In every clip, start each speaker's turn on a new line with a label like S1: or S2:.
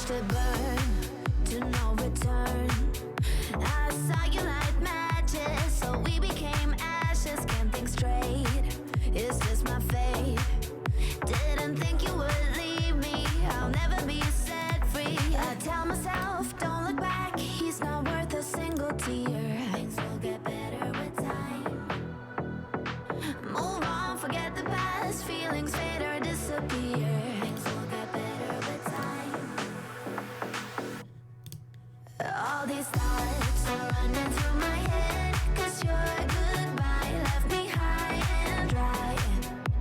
S1: To burn to no return. I saw you light matches, so we became ashes. Can't think straight, it's just my fate. Didn't think you would leave me, I'll never be set free. I tell myself, don't look back, he's not worth a single tear. Things will get better with time. Move on, forget the past, feelings fade or disappear. Things will get better with time. All these thoughts are running through my head, 'cause your goodbye left me high and dry.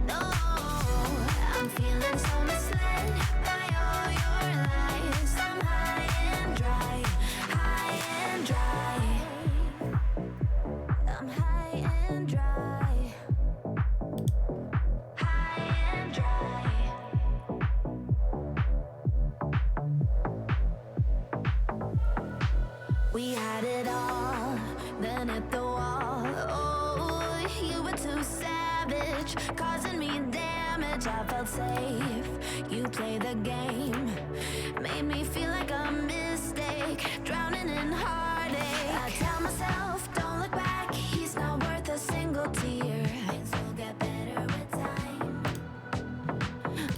S1: No, I'm feeling so misled by all your lies. I'm high and dry, high and dry. I'm high and dry, high and dry. We had it all, then hit the wall. Oh, you were too savage, causing me damage. I felt safe, you played the game, made me feel like a mistake, drowning in heartache. I tell myself, don't look back, he's not worth a single tear. Things will get better with time.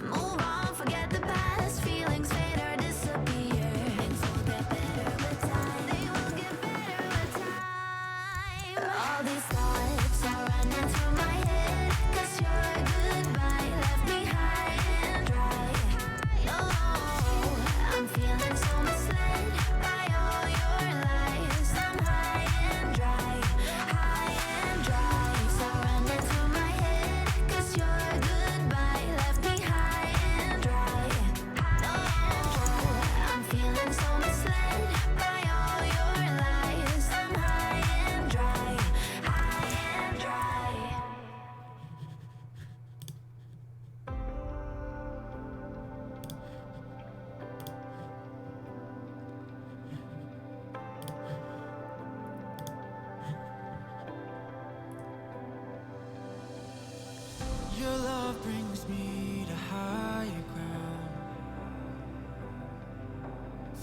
S1: Move on, forget the past, feelings fade or disappear. Things will get better with time. They will get better with time. All these thoughts are running through my head, 'cause your goodbye left me high and dry. No,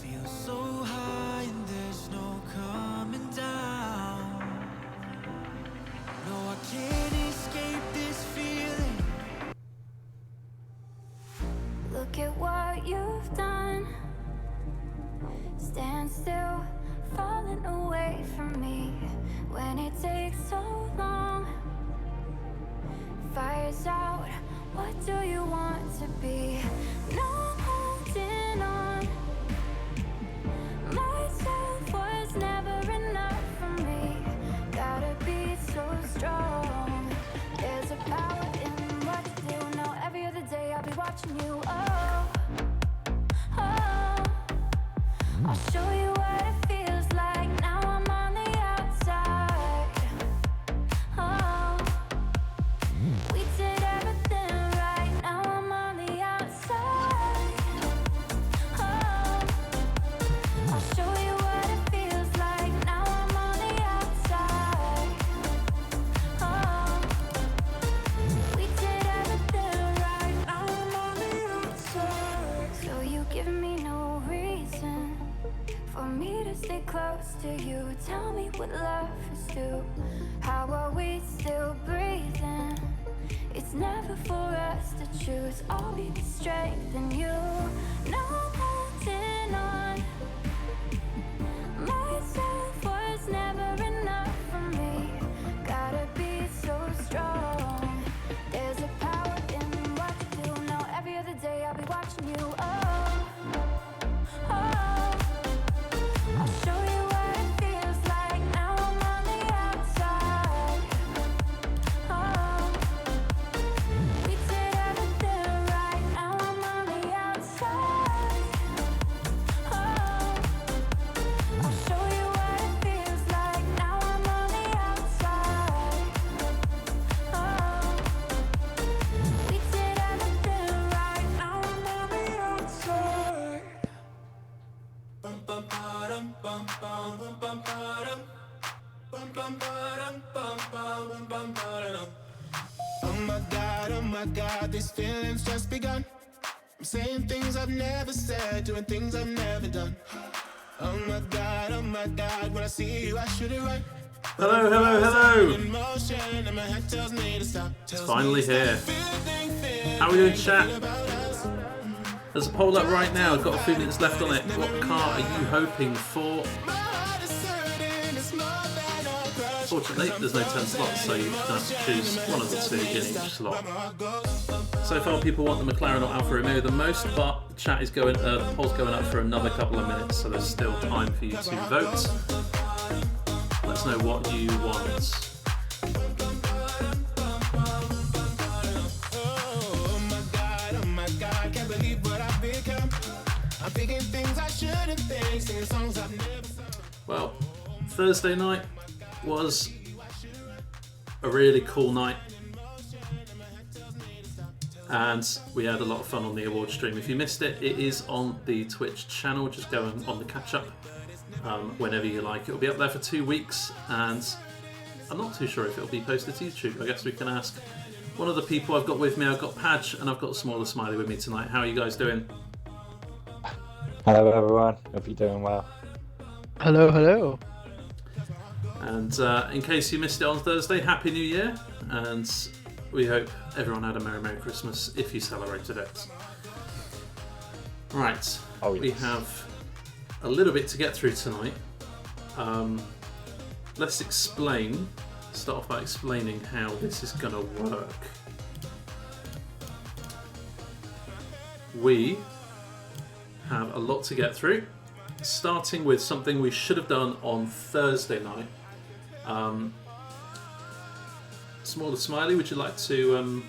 S2: Feel so high and there's no coming down. No, I can't escape this feeling.
S1: Look at what you've done. Stand still, falling away from me. When it takes so long, fire's out. What do you want to be? No holding on. Myself was never enough for me. Gotta be so strong. There's a power in what you do. Now every other day I'll be watching you. Oh, oh. I'll show you what it feels like. Now I'm on the outside. Oh, we did everything right. Now I'm on the outside. Oh, I'll show you what it feels like. Now I'm on the outside. Oh, we did everything right. Now I'm on the outside. So you give me no reason for me to stay close to you. Tell me what love is to. How are we still breathing? It's never for us to choose. I'll be the strength in you. No holding on. Myself was never enough for me. Gotta be so strong. There's a power in what you do. Now every other day I'll be watching you. Oh, oh. I'll show you what it feels like. Now I'm on the outside. Oh, we did everything right. Now I'm on the outside. Oh, I'll show you what it feels like. Now I'm on the outside. Oh, we did everything right. Now I'm on the outside.
S2: Bum bum ba-dum, bum bum bum bum ba-dum. Bum bum ba-dum, bum bum bum bum ba-dum. Oh my God, these feelings just begun. I'm saying things I've never said, doing things I've never done. Oh my God, when I see you I should it right.
S3: Hello, hello, hello!
S2: In motion and my head tells me to stop.
S3: It's finally here. How are we doing, chat? There's a poll up right now. I've got a few minutes left on it. What car are you hoping for? Fortunately, there's no 10 slots, so you have to choose one of the two in each slot. So far, people want the McLaren or Alfa Romeo the most, but the chat is going, the poll's going up for another couple of minutes, so there's still time for you to vote. Let us know what you want. Well, Thursday night was a really cool night, and we had a lot of fun on the award stream. If you missed it, it is on the Twitch channel. Just go on the catch up whenever you like. It'll be up there for 2 weeks, and I'm not too sure if it'll be posted to YouTube. I guess we can ask one of the people I've got with me. I've got Padge and I've got Smaller Smiley with me tonight. How are you guys doing?
S4: Hello everyone, hope you're doing well.
S5: Hello, hello.
S3: And in case you missed it on Thursday, Happy New Year, and we hope everyone had a Merry Christmas if you celebrated it. Right,
S4: Oh, yes.
S3: We have a little bit to get through tonight. Let's start off by explaining how this is going to work. We have a lot to get through, starting with something we should have done on Thursday night. Smaller Smiley, would you like to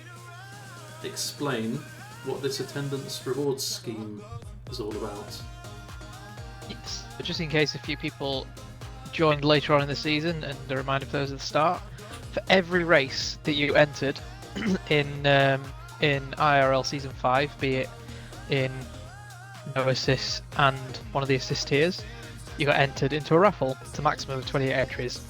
S3: explain what this attendance rewards scheme is all about?
S5: Yes, but just in case a few people joined later on in the season, and a reminder for those at the start, for every race that you entered in IIRL Season 5, be it in no assists and one of the assist tiers, you got entered into a raffle. It's a maximum of 28 entries.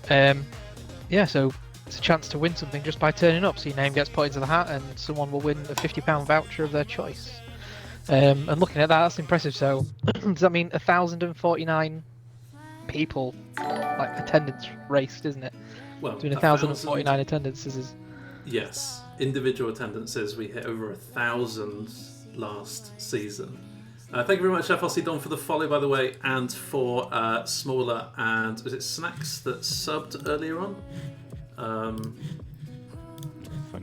S5: So it's a chance to win something just by turning up. So your name gets put into the hat and someone will win a £50 voucher of their choice. And looking at that, that's impressive. So does that mean 1,049 people like attendance raced, isn't it?
S3: Well,
S5: Doing 1,049 attendances is.
S3: Yes, individual attendances. We hit over 1,000 last season. Thank you very much, FLC Don, for the follow, by the way, and for Smaller and was it Snacks that subbed earlier on?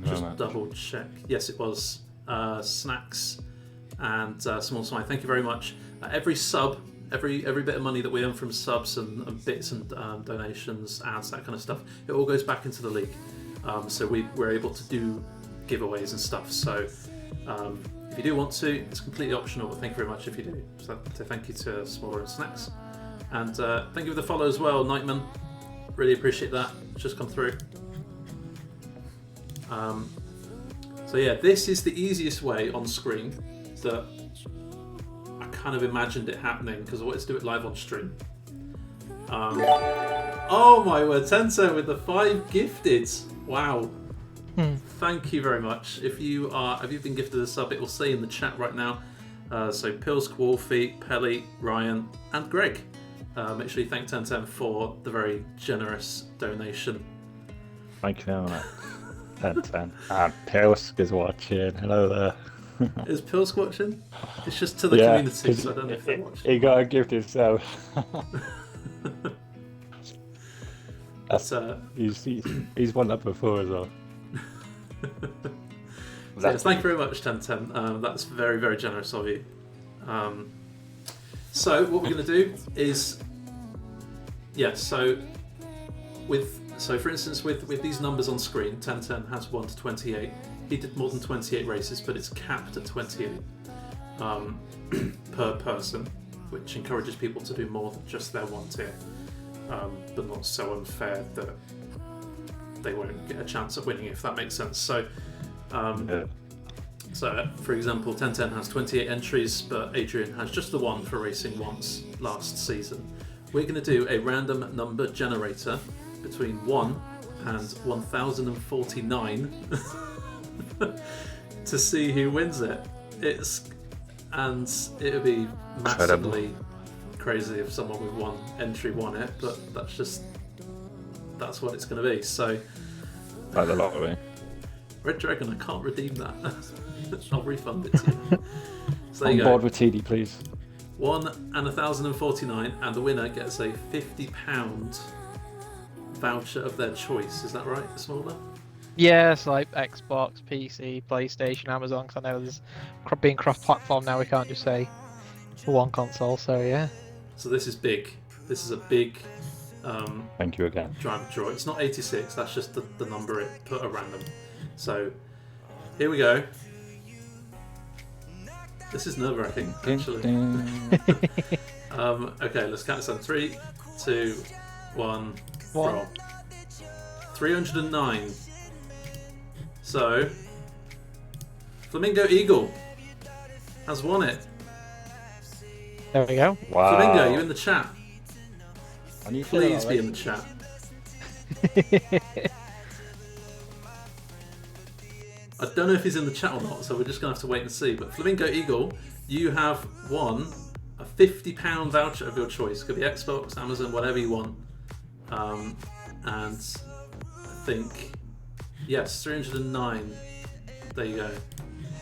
S3: Just double check. Yes, it was Snacks and Small Swine. Thank you very much. Every sub, every bit of money that we earn from subs and bits and donations, ads, that kind of stuff, it all goes back into the league. So we're able to do giveaways and stuff. So if you do want to, it's completely optional, but thank you very much if you do. So thank you to Smaller and Snacks. And thank you for the follow as well, Nightman. Really appreciate that. It's just come through. So yeah, this is the easiest way on screen that I kind of imagined it happening because I wanted to do it live on stream. Oh my word, Tento with the 5 gifted. Wow. Thank you very much. If you have been gifted a sub, it will say in the chat right now. So Pilsk, Wolfie, Pelly, Ryan, and Greg. Make sure you thank 1010 for the very generous donation.
S4: Thank you very much. 1010. And Pilsk is watching. Hello there.
S3: Is Pilsk watching? It's just to the community, so I don't know if they're watching.
S4: He got a gift himself. He's won that before as well.
S3: So yes, thank you very much, 1010. That's very, very generous of you. So what we're going to do is, so for instance, with these numbers on screen, 1010 has 1 to 28. He did more than 28 races, but it's capped at 28 per person, which encourages people to do more than just their one tier, but not so unfair that they won't get a chance at winning, if that makes sense. So, so for example, 1010 has 28 entries, but Adrian has just the one for racing once last season. We're going to do a random number generator between 1 and 1049 to see who wins it. It'll be massively crazy if someone with one entry won it, but that's what it's going to be. So,
S4: Like the lottery.
S3: Red Dragon, I can't redeem that. I'll refund it to you. So there you
S4: On
S3: go.
S4: board with TD, please.
S3: 1 and 1049, and the winner gets a £50 voucher of their choice. Is that right, Smaller?
S5: Yeah, it's like Xbox, PC, PlayStation, Amazon. Because I know there's being cross-platform now. We can't just say for one console. So yeah.
S3: So this is big. This is a big.
S4: Thank you again.
S3: Draw. It's not 86. That's just the number it put at random. So here we go. This is nerve-wracking, actually. Okay, let's count this on. 3, 2, 1, roll. 309. So, Flamingo Eagle has won it.
S5: There we go.
S4: Wow.
S3: Flamingo, you in the chat?
S4: And you
S3: Please be in the chat. I don't know if he's in the chat or not, so we're just going to have to wait and see. But Flamingo Eagle, you have won a £50 voucher of your choice. Could be Xbox, Amazon, whatever you want. And I think, yes, 309. There you go.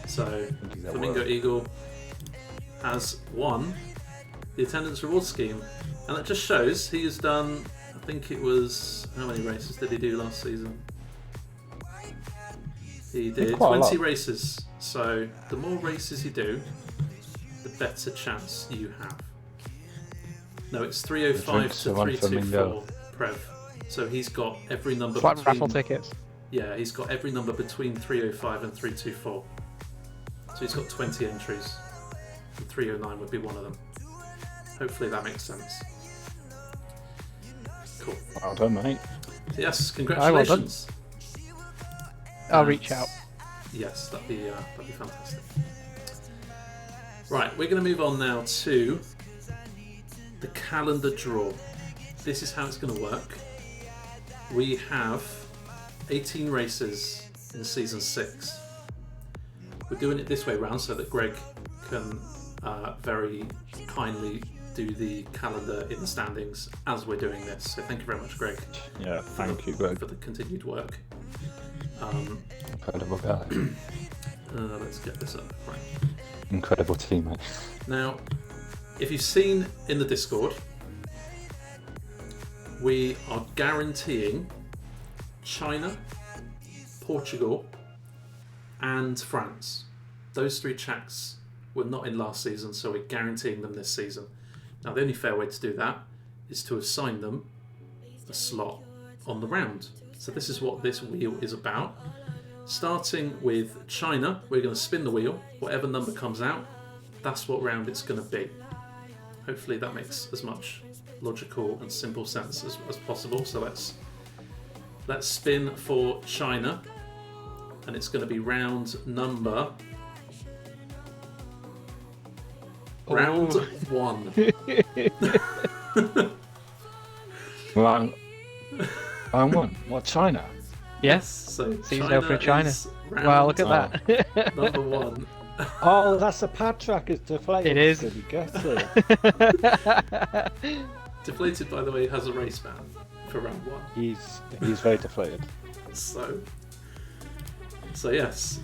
S3: So Flamingo Eagle has won the attendance reward scheme. And that just shows he has done, I think it was, how many races did he do last season? He did 20 races, so the more races you do, the better chance you have. No, it's 305 to 324, Prev. So he's got every number
S5: It's like
S3: between...
S5: raffle tickets.
S3: Yeah, he's got every number between 305 and 324. So he's got 20 entries. And 309 would be one of them. Hopefully that makes sense. Cool.
S4: Well done, mate.
S3: So yes, congratulations.
S5: I'll reach out.
S3: Yes, that'd be fantastic. Right, we're going to move on now to the calendar draw. This is how it's going to work. We have 18 races in season 6. We're doing it this way round so that Greg can very kindly do the calendar in the standings as we're doing this. So thank you very much, Greg.
S4: Yeah, thank you, Greg.
S3: For the continued work.
S4: Incredible guy.
S3: Let's get this up. Right.
S4: Incredible teammate.
S3: Now, if you've seen in the Discord, we are guaranteeing China, Portugal, and France. Those 3 tracks were not in last season, so we're guaranteeing them this season. Now, the only fair way to do that is to assign them a slot on the round. So this is what this wheel is about. Starting with China, we're going to spin the wheel. Whatever number comes out, that's what round it's going to be. Hopefully that makes as much logical and simple sense as possible. So let's spin for China, and it's going to be round number... Round 1.
S4: Round 1? What, China?
S5: Yes.
S3: So
S5: Season opener China.
S3: is
S5: Wow, look at
S3: round
S5: that.
S3: number 1.
S4: Oh, that's a pad track. It's deflated.
S5: It is.
S4: Did you get it?
S3: Deflated, by the way, has a race ban for round 1.
S4: He's very deflated.
S3: So yes,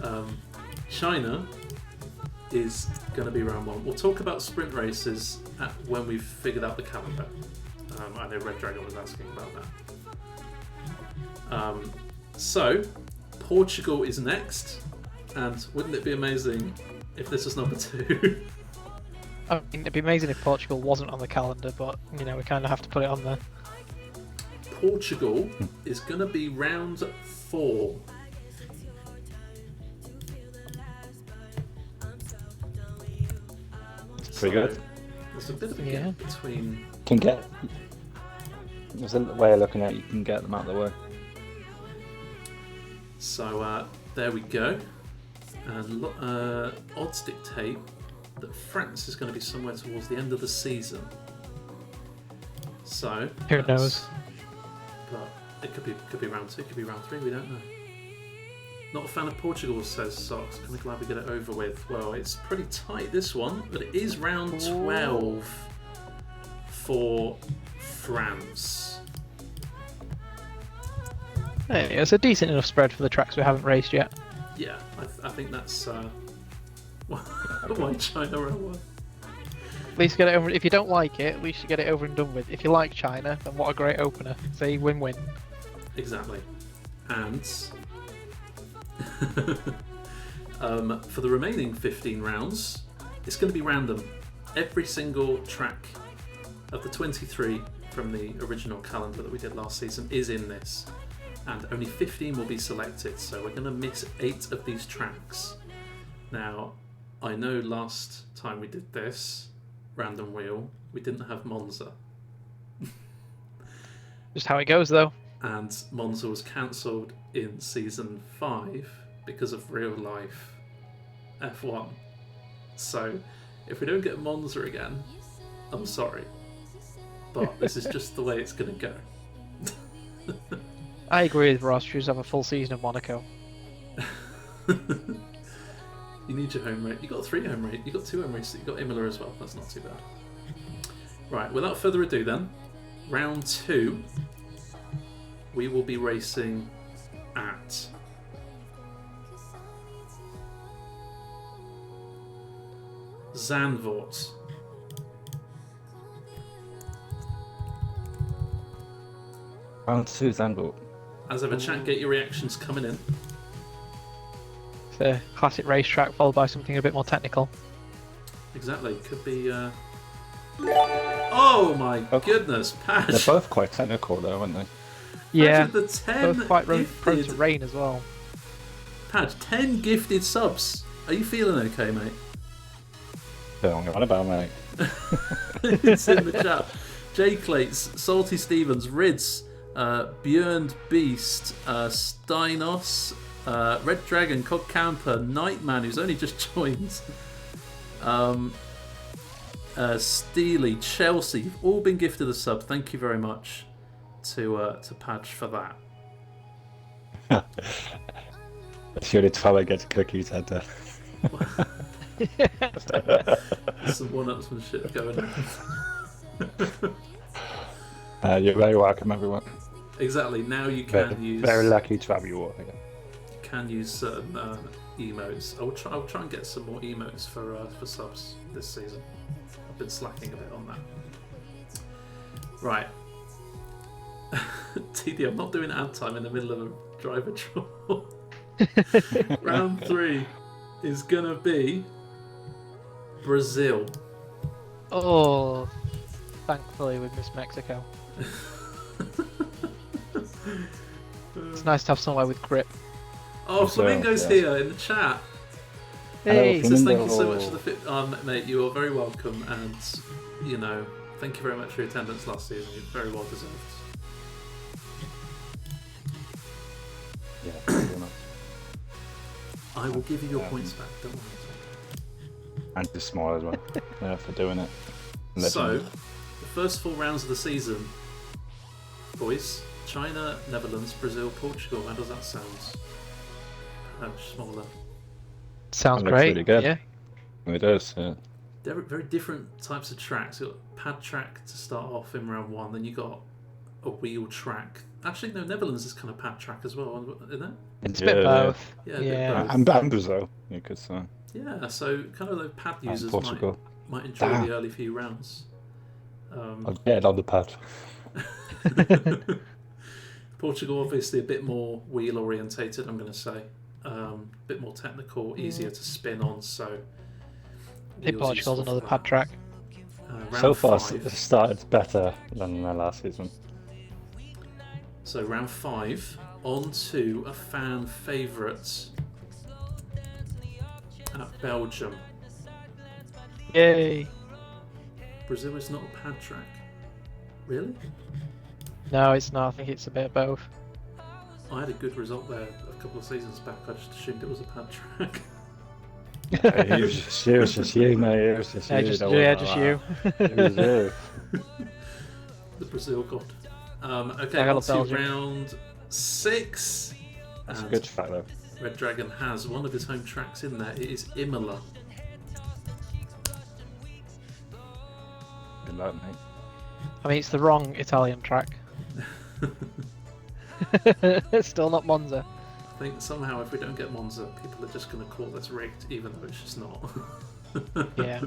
S3: China is going to be round 1. We'll talk about sprint races when we've figured out the calendar. I know Red Dragon was asking about that. So Portugal is next, and wouldn't it be amazing if this was number 2?
S5: I mean, it'd be amazing if Portugal wasn't on the calendar, but we kind of have to put it on there.
S3: Portugal is going to be round 4.
S4: Pretty good.
S3: There's a bit of a gap between.
S4: There's a way of looking at it, you can get them out of the way.
S3: So there we go. And odds dictate that France is going to be somewhere towards the end of the season. So
S5: Who knows?
S3: But it could be round 2, it could be round 3. We don't know. Not a fan of Portugal, says Socks. Kind of glad we get it over with. Well, it's pretty tight, this one, but it is round 12 for France.
S5: Hey, it's a decent enough spread for the tracks we haven't raced yet.
S3: Yeah, I think that's why China round 1.
S5: At least get it over. If you don't like it, at least you get it over and done with. If you like China, then what a great opener. See, win-win.
S3: Exactly. And for the remaining 15 rounds, it's going to be random. Every single track of the 23 from the original calendar that we did last season is in this, and only 15 will be selected, so we're going to miss 8 of these tracks. Now, I know last time we did this random wheel, we didn't have Monza.
S5: Just how it goes, though.
S3: And Monza was cancelled in season 5 because of real life F1. So if we don't get Monza again, I'm sorry, but this is just the way it's going to go.
S5: I agree with Ross. Should have a full season of Monaco.
S3: You need your home race. You got 3 home race. You got 2 home races. You got Imola as well. That's not too bad. Right. Without further ado, then, round 2, we will be racing at Zandvoort.
S4: Round 2, Zandvoort.
S3: As ever, chat, get your reactions coming in.
S5: It's a classic racetrack followed by something a bit more technical.
S3: Exactly. Could be. Oh my goodness, Patch.
S4: They're both quite technical, though, aren't they?
S5: Yeah,
S3: the 10
S5: both quite prone
S3: gifted.
S5: to rain as well.
S3: Patch, 10 gifted subs. Are you feeling okay, mate?
S4: Don't know what about, mate.
S3: It's in the chat. Jay Clates, Salty Stevens, Rids, Björn Beast, Steinos, Red Dragon, Cog Camper, Nightman, who's only just joined, Steely, Chelsea, you've all been gifted a sub. Thank you very much to Patch for that.
S4: Surely Twilight gets cookies, had to.
S3: There's some one-upsmanship going on.
S4: You're very welcome, everyone.
S3: Exactly. Now you can use.
S4: Very lucky to have you all here.
S3: You can use certain emotes. I'll try and get some more emotes for subs this season. I've been slacking a bit on that. Right. TD, I'm not doing ad time in the middle of a driver draw. Round 3 is gonna be Brazil.
S5: Oh, thankfully we missed Mexico. It's nice to have somewhere with grip.
S3: Oh, Flamingo's here in the chat.
S5: Hey,
S3: Says thank you so much for the fit. Mate, you are very welcome, and you know, thank you very much for your attendance last season. You're very well deserved.
S4: Yeah, very much.
S3: I will give you your points back. Don't worry.
S4: And just smile as well for doing it.
S3: So, the first 4 rounds of the season, boys: China, Netherlands, Brazil, Portugal. How does that sound? Smaller.
S5: sounds
S4: That looks
S5: great.
S4: really good.
S5: Yeah.
S4: It is, yeah.
S3: They're very different types of tracks. You got pad track to start off in round 1, then you got a wheel track. Actually, no, Netherlands is kind of pad track as well, isn't it?
S5: It's a bit both.
S3: Yeah, a bit
S5: Yeah.
S3: both.
S4: And Brazil, you could say.
S3: Yeah, so kind of those pad
S4: And
S3: users
S4: Portugal.
S3: might enjoy
S4: Damn.
S3: the early few rounds.
S4: I'll get it on the pad.
S3: Portugal, obviously, a bit more wheel orientated, I'm going to say. A bit more technical, easier to spin on, so.
S5: Hey,
S3: wheels
S5: Portugal's
S3: useful
S5: another
S3: for
S5: pad
S3: that.
S5: track.
S3: Round
S4: So far,
S3: 5.
S4: it started better than the last season.
S3: So round 5, on to a fan favourite at Belgium.
S5: Yay!
S3: Brazil is not a pad track. Really?
S5: No, it's not. I think it's a bit of both.
S3: I had a good result there a couple of seasons back. I just assumed it was a pad track.
S4: It was just you, mate. It was just
S5: Yeah,
S4: you.
S5: just
S4: don't worry
S5: yeah,
S4: about
S5: just
S4: that.
S5: you.
S4: It was you.
S3: The Brazil god. Okay,
S5: I got
S3: on to
S5: Belgium.
S3: round 6.
S4: That's a
S3: And
S4: good fact, though.
S3: Red Dragon has one of his home tracks in there. It is Imola.
S4: Good luck, mate.
S5: I mean, it's the wrong Italian track. Still not Monza.
S3: I think somehow if we don't get Monza, people are just going to call this rigged, even though it's just not.
S5: Yeah.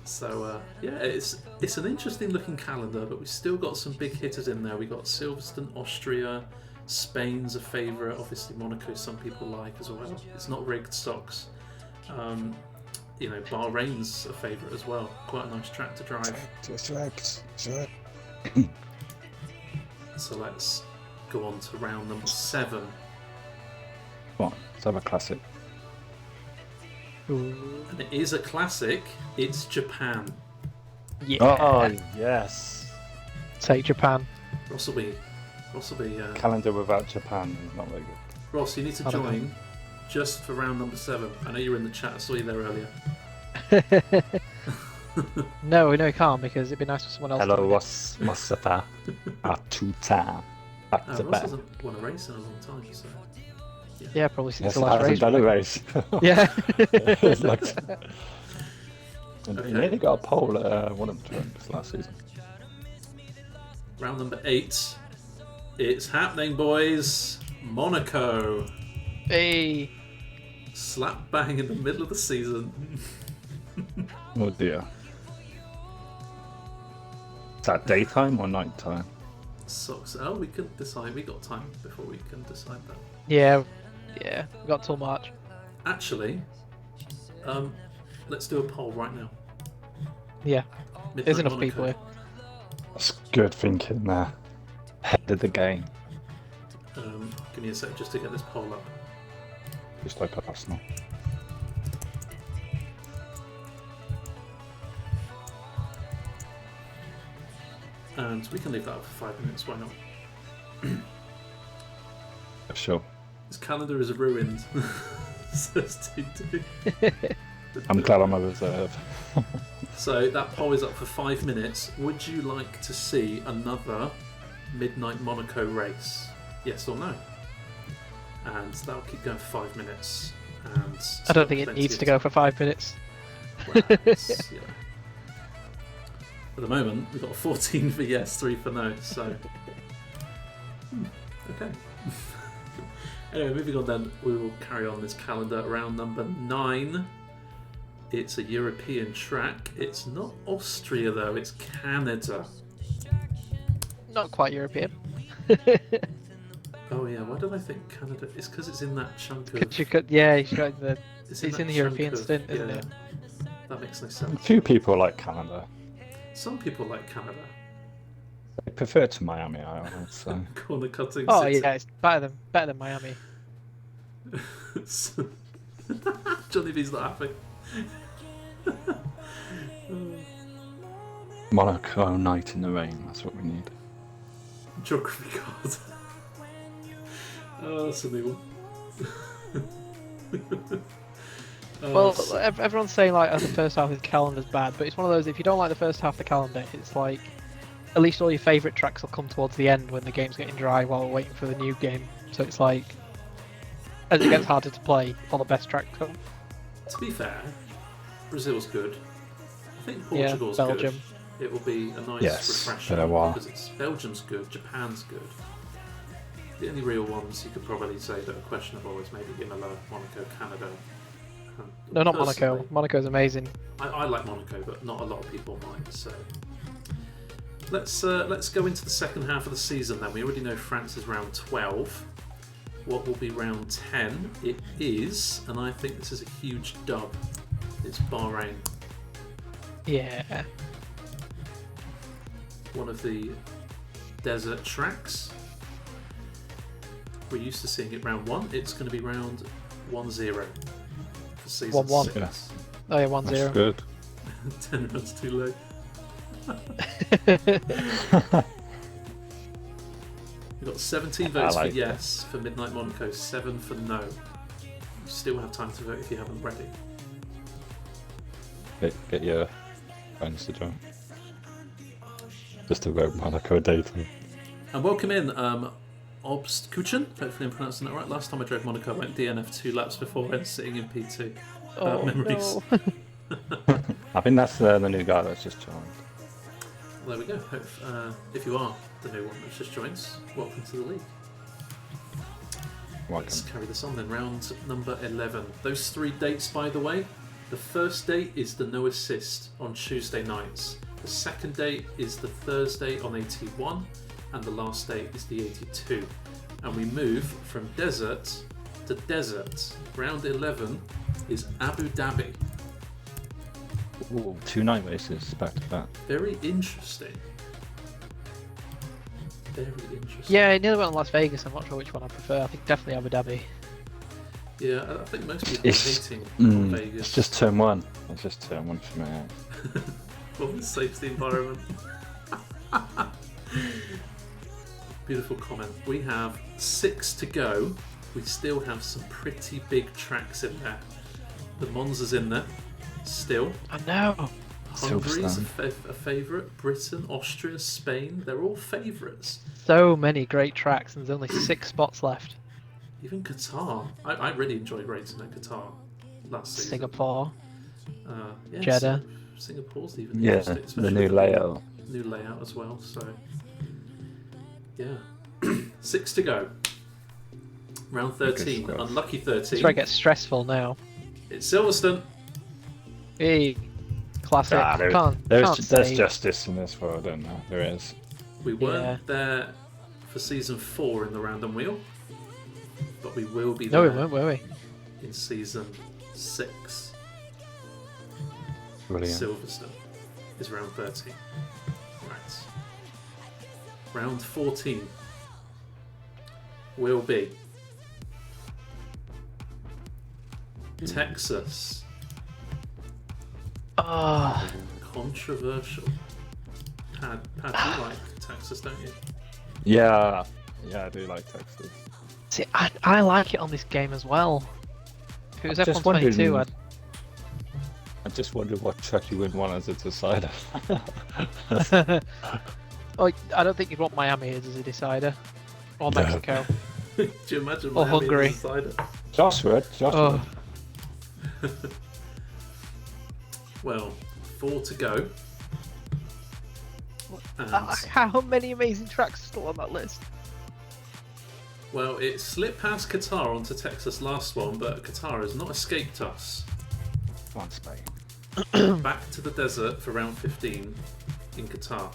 S3: So yeah, it's an interesting looking calendar, but we've still got some big hitters in there. We got Silverstone, Austria, Spain's a favourite. Obviously, Monaco some people like as well. It's not rigged socks. You know, Bahrain's a favourite as well. Quite a nice track to drive.
S4: Just right.
S3: So let's go on to round number 7.
S4: Come on, let's have a classic.
S3: And it is a classic. It's Japan.
S5: Yeah.
S4: Oh, yes.
S5: Take Japan.
S3: Ross will be
S4: Calendar without Japan is not very good.
S3: Ross, you need to
S5: I don't know.
S3: join just for round number 7. I know you were in the chat. I saw you there earlier.
S5: No, you can't because it'd be nice for someone else. to
S4: Hello,
S5: win it.
S4: what's Mustafa? At back to
S3: Ross
S4: back.
S3: hasn't won a race in a long time, so
S5: Yeah, probably since
S4: Yes,
S5: the
S4: I
S5: last
S4: haven't
S5: race.
S4: done a race.
S5: Yeah.
S4: It's like-
S3: Okay.
S4: He nearly got a pole at one of the tracks last season.
S3: round number 8. It's happening, boys. Monaco.
S5: Hey.
S3: Slap bang in the middle of the season.
S4: Oh dear. Is that daytime or nighttime?
S3: Sucks. Oh, we can decide. We got time before we can decide that.
S5: Yeah. Yeah. We got till March.
S3: Actually, let's do a poll right now.
S5: Yeah.
S3: Midnight
S5: There's enough
S3: Monaco.
S5: people here.
S4: That's good thinking there. Head of the game.
S3: Give me a sec just to get this poll up.
S4: Just like Arsenal.
S3: And we can leave that up for 5 minutes. Why not?
S4: Sure.
S3: This calendar is ruined. Says TD.
S4: I'm glad I'm a reserve.
S3: So that poll is up for 5 minutes. Would you like to see another Midnight Monaco race? Yes or no? And that'll keep going for 5 minutes. And
S5: I don't think it needs to go for 5 minutes.
S3: rounds, yeah. At the moment, we've got 14 for yes, 3 for no, so... Okay. Anyway, moving on then, we will carry on this calendar. Round number 9. It's a European track. It's not Austria though, it's Canada.
S5: Not quite European.
S3: Oh yeah, why did I think Canada? It's because it's in that chunk of...
S5: It's in the European stint, isn't it?
S3: That makes no
S4: A
S3: sense.
S4: few people like Canada.
S3: Some people like Canada.
S4: I prefer to Miami, I would say.
S3: Corner cutting.
S5: Oh
S3: city.
S5: yeah, it's better than Miami.
S3: Johnny B's not happy.
S4: Monaco night in the rain, that's what we need.
S3: Geography card. Oh, that's a new one.
S5: Well, everyone's saying like the first half of the calendar's bad, but it's one of those, if you don't like the first half of the calendar, it's like at least all your favourite tracks will come towards the end when the game's getting dry while we're waiting for the new game. So it's like, as it gets harder to play, all the best tracks come.
S3: To be fair, Brazil's good. I think
S5: Yeah,
S3: Portugal's
S5: Belgium.
S3: good. It will be a nice
S4: Yes,
S3: refresher
S4: been a while.
S3: because Belgium's good, Japan's good. The only real ones you could probably say that are questionable is maybe Imola, Monaco, Canada.
S5: No, not
S3: Personally,
S5: Monaco. Monaco's amazing.
S3: I like Monaco, but not a lot of people might. So let's go into the second half of the season. Then we already know France is round 12. What will be round 10? It is, and I think this is a huge dub. It's Bahrain,
S5: Yeah.
S3: one of the desert tracks. We're used to seeing it round 1. It's going to be round 1-0 for season
S5: 1-1.
S3: 6.
S5: Oh yeah,
S4: That's
S5: 1-0.
S4: good.
S3: 10 rounds too late. We've got 17 votes
S4: like
S3: for yes for Midnight Monaco, 7 for no. You still have time to vote if you haven't already.
S4: Get your friends to join. Just to vote Monaco data.
S3: And welcome in, Obst Kuchen. Hopefully I'm pronouncing that right. Last time I drove Monaco, I went DNF 2 laps before and sitting in P2.
S5: Oh,
S3: memories.
S5: no.
S4: I think that's the new guy that's just joined.
S3: Well, there we go. Hope, if you are the new one that's just joined, welcome to the league. Let's carry this on then. Round number 11. Those 3 dates, by the way. The first date is the no assist on Tuesday nights. The second date is the Thursday on 81. And the last date is the 82. And we move from desert to desert. Round 11 is Abu Dhabi.
S4: Ooh, 2 night races back to back.
S3: Very interesting. Very interesting.
S5: Yeah, I nearly went to Las Vegas. I'm not sure which one I prefer. I think definitely Abu Dhabi.
S3: Yeah, I think most people are
S4: It's,
S3: hating on
S4: it's
S3: Vegas.
S4: just turn 1. It's just turn 1 for me.
S3: Well, it saves the environment. Beautiful comment. We have 6 to go. We still have some pretty big tracks in there. The Monza's in there still.
S5: I know.
S3: Hungary's a favourite. Britain, Austria, Spain, they're all favourites.
S5: So many great tracks, and there's only 6 spots left.
S3: Even Qatar. I really enjoyed racing at Qatar last season.
S5: Singapore,
S3: Yeah,
S5: Jeddah.
S3: Singapore's even
S4: Yeah,
S3: interesting,
S4: the
S3: especially
S4: new
S3: with
S4: layout.
S3: New layout as well, so yeah. 6 to go. Round 13.
S4: stuff.
S3: Unlucky
S5: It's
S3: 13.
S5: where it gets stressful now.
S3: It's Silverstone.
S5: Hey, classic.
S4: There's
S5: say.
S4: justice in this world, don't there? There is.
S3: We weren't there for season 4 in the random wheel, but we will be
S5: No,
S3: there
S5: we weren't, were we?
S3: in season 6.
S4: Brilliant.
S3: Silverstone is round 13. Right. Round 14 will be Texas.
S5: Oh,
S3: Controversial. Pad, you like Texas, don't you?
S4: Yeah, I do like Texas.
S5: see, I like it on this game as well. If it was
S4: I'm just
S5: F122,
S4: wondering- I just wondered what track you would want as a decider.
S5: Oh, I don't think you'd want Miami as a decider. Or
S4: No.
S5: Mexico.
S3: Do you imagine
S5: Or
S3: Miami
S5: Hungary.
S3: as a decider?
S4: Josh would.
S5: Oh,
S3: Well, 4 to go. And,
S5: How many amazing tracks are still on that list?
S3: well, it slipped past Qatar onto Texas last one, but Qatar has not escaped us.
S4: Come on, Spain.
S3: Back to the desert for round 15 in Qatar.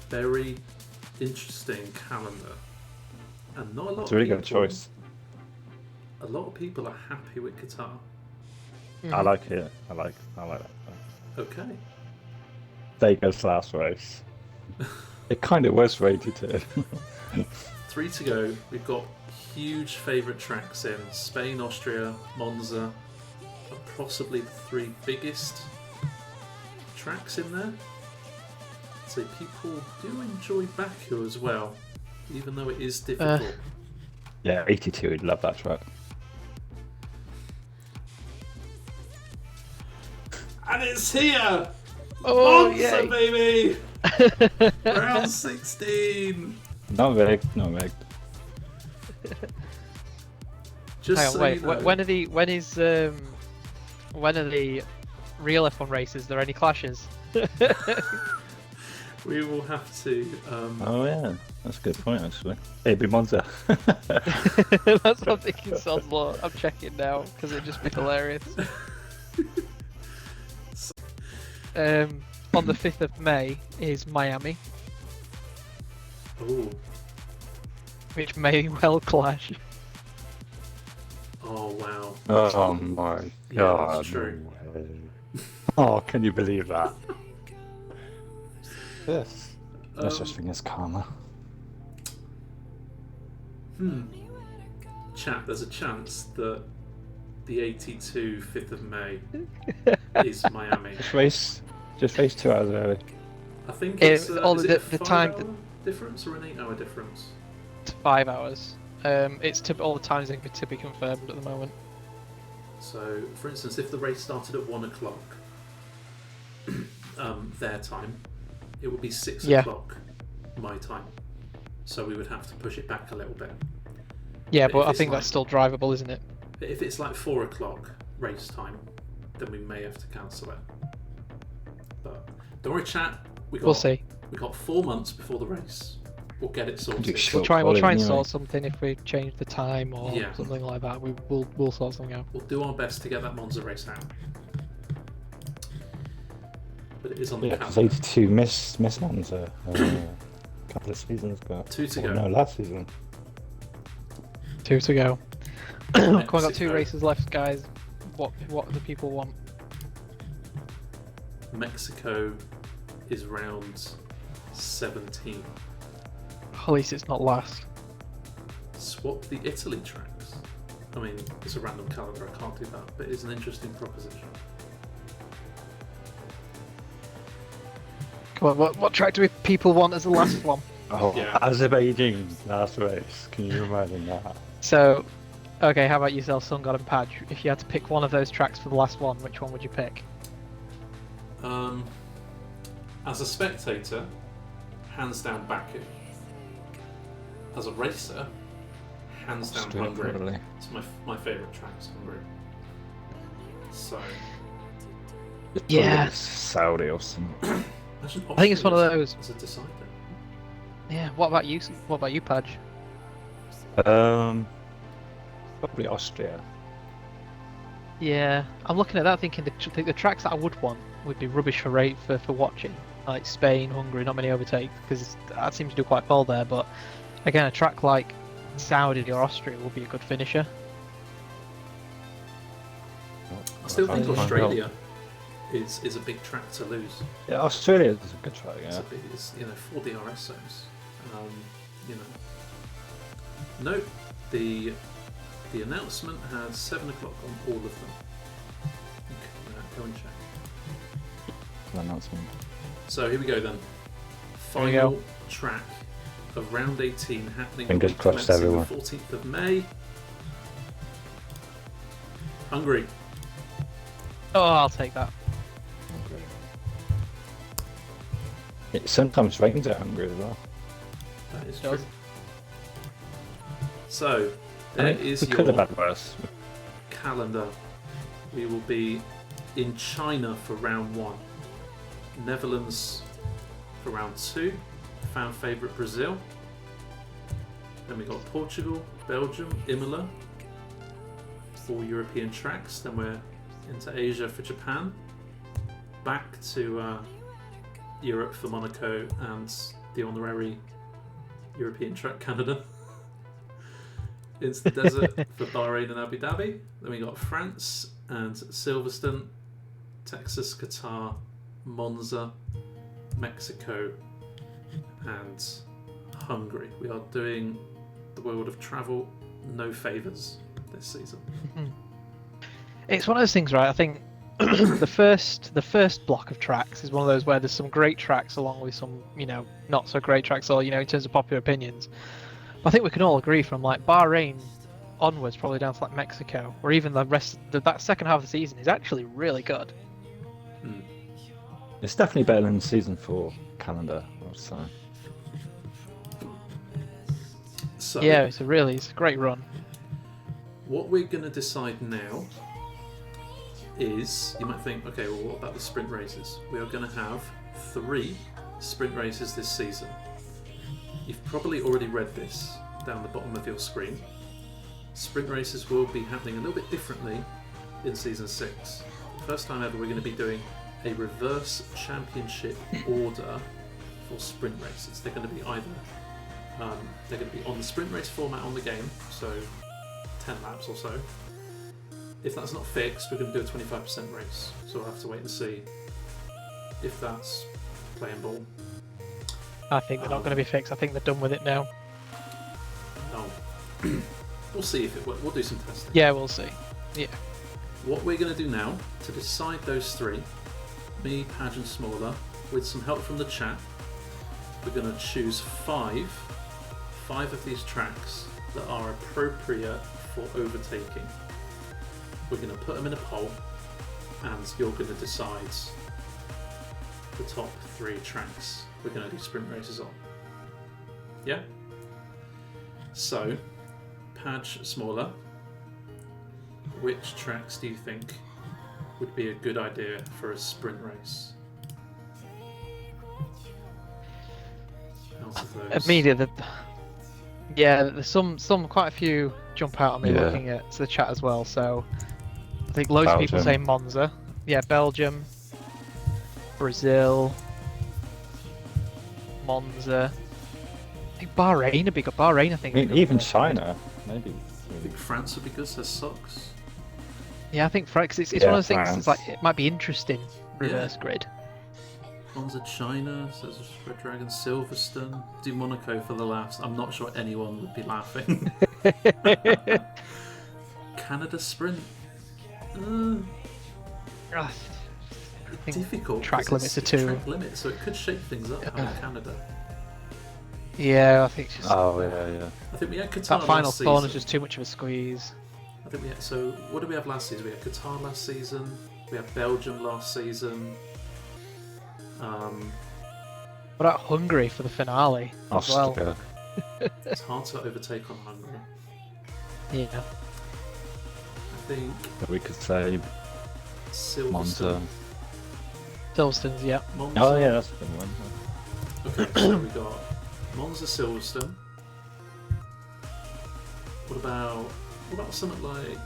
S3: Very interesting calendar. And not a lot
S4: It's a really
S3: of
S4: good
S3: people,
S4: choice.
S3: A lot of people are happy with Qatar.
S4: I like it. I like that.
S3: Okay.
S4: Vegas last race. It kind of was rated to.
S3: 3 to go. We've got huge favourite tracks in Spain, Austria, Monza, are possibly the 3 biggest tracks in there. So people do enjoy Baku as well, even though it is difficult.
S4: Yeah, 82 would love that track.
S3: And it's here!
S5: Oh,
S3: Monza,
S5: yay.
S3: baby! Round 16!
S4: Not rigged, not rigged.
S3: Just
S5: Hang on,
S3: so
S5: wait.
S3: you know,
S5: When are the real F1 races? Are there any clashes?
S3: we will have to.
S4: Oh yeah, that's a good point actually. AB Monza.
S5: That's what I'm thinking. Sounds more. I'm checking now because it'd just be hilarious. On the 5th of May is Miami,
S3: Oh,
S5: which may well clash.
S3: oh wow.
S4: Oh my
S3: Yeah,
S4: god.
S3: that's true.
S4: No way. Oh, can you believe that? Yes. There's such thing as karma.
S3: Chat, there's a chance that the 82 5th of May is Miami.
S4: Just race 2 hours early.
S3: I think
S5: It's
S3: it's
S5: all
S3: is
S5: the-
S3: it a
S5: the time
S3: 5-hour difference or an 8-hour difference?
S5: It's 5 hours. It's all the times to be confirmed at the moment.
S3: So, for instance, if the race started at 1 o'clock their time, it would be 6
S5: Yeah.
S3: o'clock my time. So we would have to push it back a little bit.
S5: Yeah,
S3: But
S5: but
S3: if
S5: I
S3: it's
S5: think
S3: like-
S5: that's still drivable, isn't it?
S3: But if it's like 4 o'clock race time, then we may have to cancel it. But don't worry, chat.
S5: We'll see.
S3: We got 4 months before the race. We'll get it sorted.
S4: Sure.
S5: We'll try and
S4: Quality,
S5: sort
S4: anyway.
S5: something if we change the time or
S3: Yeah.
S5: something like that. We'll sort something out.
S3: We'll do our best to get that Monza race out. But it is on the
S4: Yeah, because
S3: calendar.
S4: 82 miss Monza a couple of seasons ago.
S3: 2 to
S4: Or
S3: go.
S4: No, last season.
S5: 2 to go. Come on, got 2
S3: Mexico.
S5: races left, guys. What do people want?
S3: Mexico is round 17.
S5: At least it's not last.
S3: Swap the Italy tracks. I mean, it's a random calendar, I can't do that, but it's an interesting proposition.
S5: Come on, what track do people want as the last one?
S4: Oh,
S3: Yeah.
S4: Azerbaijan last race. Can you imagine that?
S5: So, okay, how about yourself, Sun God and Padge? If you had to pick one of those tracks for the last one, which one would you pick?
S3: As a spectator, hands down Baku. As a racer, hands down
S4: Austria,
S3: Hungary.
S4: probably.
S3: It's my favourite tracks, Hungary. So,
S5: Yeah.
S4: Saudi or something.
S3: imagine
S5: I think it's one of
S3: Austria
S5: those.
S3: as a decider.
S5: Yeah. What about you? What about you, Padge?
S4: Probably Austria.
S5: Yeah, I'm looking at that thinking the tracks that I would want would be rubbish for watching, like Spain, Hungary, not many overtakes, because that seems to do quite well there. But again, a track like Saudi or Austria will be a good finisher.
S3: I still think
S4: Fine.
S3: Australia is a big track to lose.
S4: Yeah, Australia is a good track.
S3: It's
S4: Yeah.
S3: a big, it's, 4 DRS zones. Note the announcement has 7 o'clock on all of them. You can go and check.
S4: Announcement.
S3: So here we go then.
S5: Here we
S3: Final
S5: go.
S3: track of round 18 happening
S4: Fingers
S3: on the
S4: crossed,
S3: commencing
S4: everyone.
S3: the 14th of May. Hungary.
S5: Oh, I'll take that.
S4: It sometimes rains at Hungary as well.
S3: That is
S5: Does.
S3: true. So there is
S4: we could have
S3: your
S4: had worse.
S3: calendar, we will be in China for round 1, Netherlands for round 2, fan favourite Brazil. Then we got Portugal, Belgium, Imola, all European tracks. Then we're into Asia for Japan, back to Europe for Monaco and the honorary European track Canada. Into the desert for Bahrain and Abu Dhabi. Then we got France and Silverstone, Texas, Qatar, Monza, Mexico, and Hungary. We are doing the world of travel no favours this season.
S5: It's one of those things, right? I think the first block of tracks is one of those where there's some great tracks along with some, not so great tracks, or in terms of popular opinions. But I think we can all agree from like Bahrain onwards, probably down to like Mexico, or even the rest. That second half of the season is actually really good.
S4: It's definitely better than season 4 calendar, I would say.
S3: So,
S5: Yeah, it's a great run.
S3: what we're going to decide now is, you might think, okay, well, what about the sprint races? We are going to have 3 sprint races this season. You've probably already read this down the bottom of your screen. Sprint races will be happening a little bit differently in season 6. First time ever, we're going to be doing a reverse championship order for sprint races. They're going to be either they're going to be on the sprint race format on the game, so 10 laps or so. If that's not fixed, we're going to do a 25% race, so we'll have to wait and see if that's playing ball.
S5: I think they're not going to be fixed. I think they're done with it now.
S3: No. We'll see if it works. We'll do some testing.
S5: Yeah, we'll see. Yeah.
S3: What we're going to do now, to decide those 3, me, Padge and Smaller, with some help from the chat, we're going to choose 5 of these tracks that are appropriate for overtaking. We're going to put them in a poll, and you're going to decide the top 3 tracks we're going to do sprint races on. Yeah? So, Padge, Smaller, which tracks do you think would be a good idea for a sprint race? Out of those.
S5: Immediately, there's some quite a few jump out on me
S4: Yeah.
S5: looking at the chat as well. So I think loads of people say
S4: Belgium.
S5: Monza. Yeah, Belgium, Brazil, Monza. I think Bahrain a big Bahrain. I think.
S4: I mean, even China, maybe.
S3: I think France would be good, says Socks.
S5: Yeah, I think because it's
S4: Yeah,
S5: one of those things.
S4: France.
S5: It's like it might be interesting. Reverse grid.
S3: Monza, China, says Red Dragon, Silverstone. Do Monaco for the laughs. I'm not sure anyone would be laughing. Canada Sprint.
S5: I think
S3: Difficult.
S5: track
S3: 'cause
S5: limits
S3: it's
S5: are 2.
S3: Track limit, so it could shake things up having Canada.
S5: Yeah, I think it's just
S4: Oh, yeah.
S3: I think we had Qatar
S5: that final
S3: last
S5: corner
S3: season.
S5: is just too much of a squeeze.
S3: I think we had, so what did we have last season? We had Qatar last season. We had Belgium last season.
S5: What about Hungary for the finale as well?
S4: Austria.
S3: It's hard to overtake on Hungary.
S5: Yeah.
S3: I think
S4: We could say
S3: Silverstone.
S4: Monza.
S5: Silverstone's, yeah.
S3: Monza.
S4: Oh, yeah, that's a good one.
S3: Okay, so we got Monza, Silverstone. What about something like?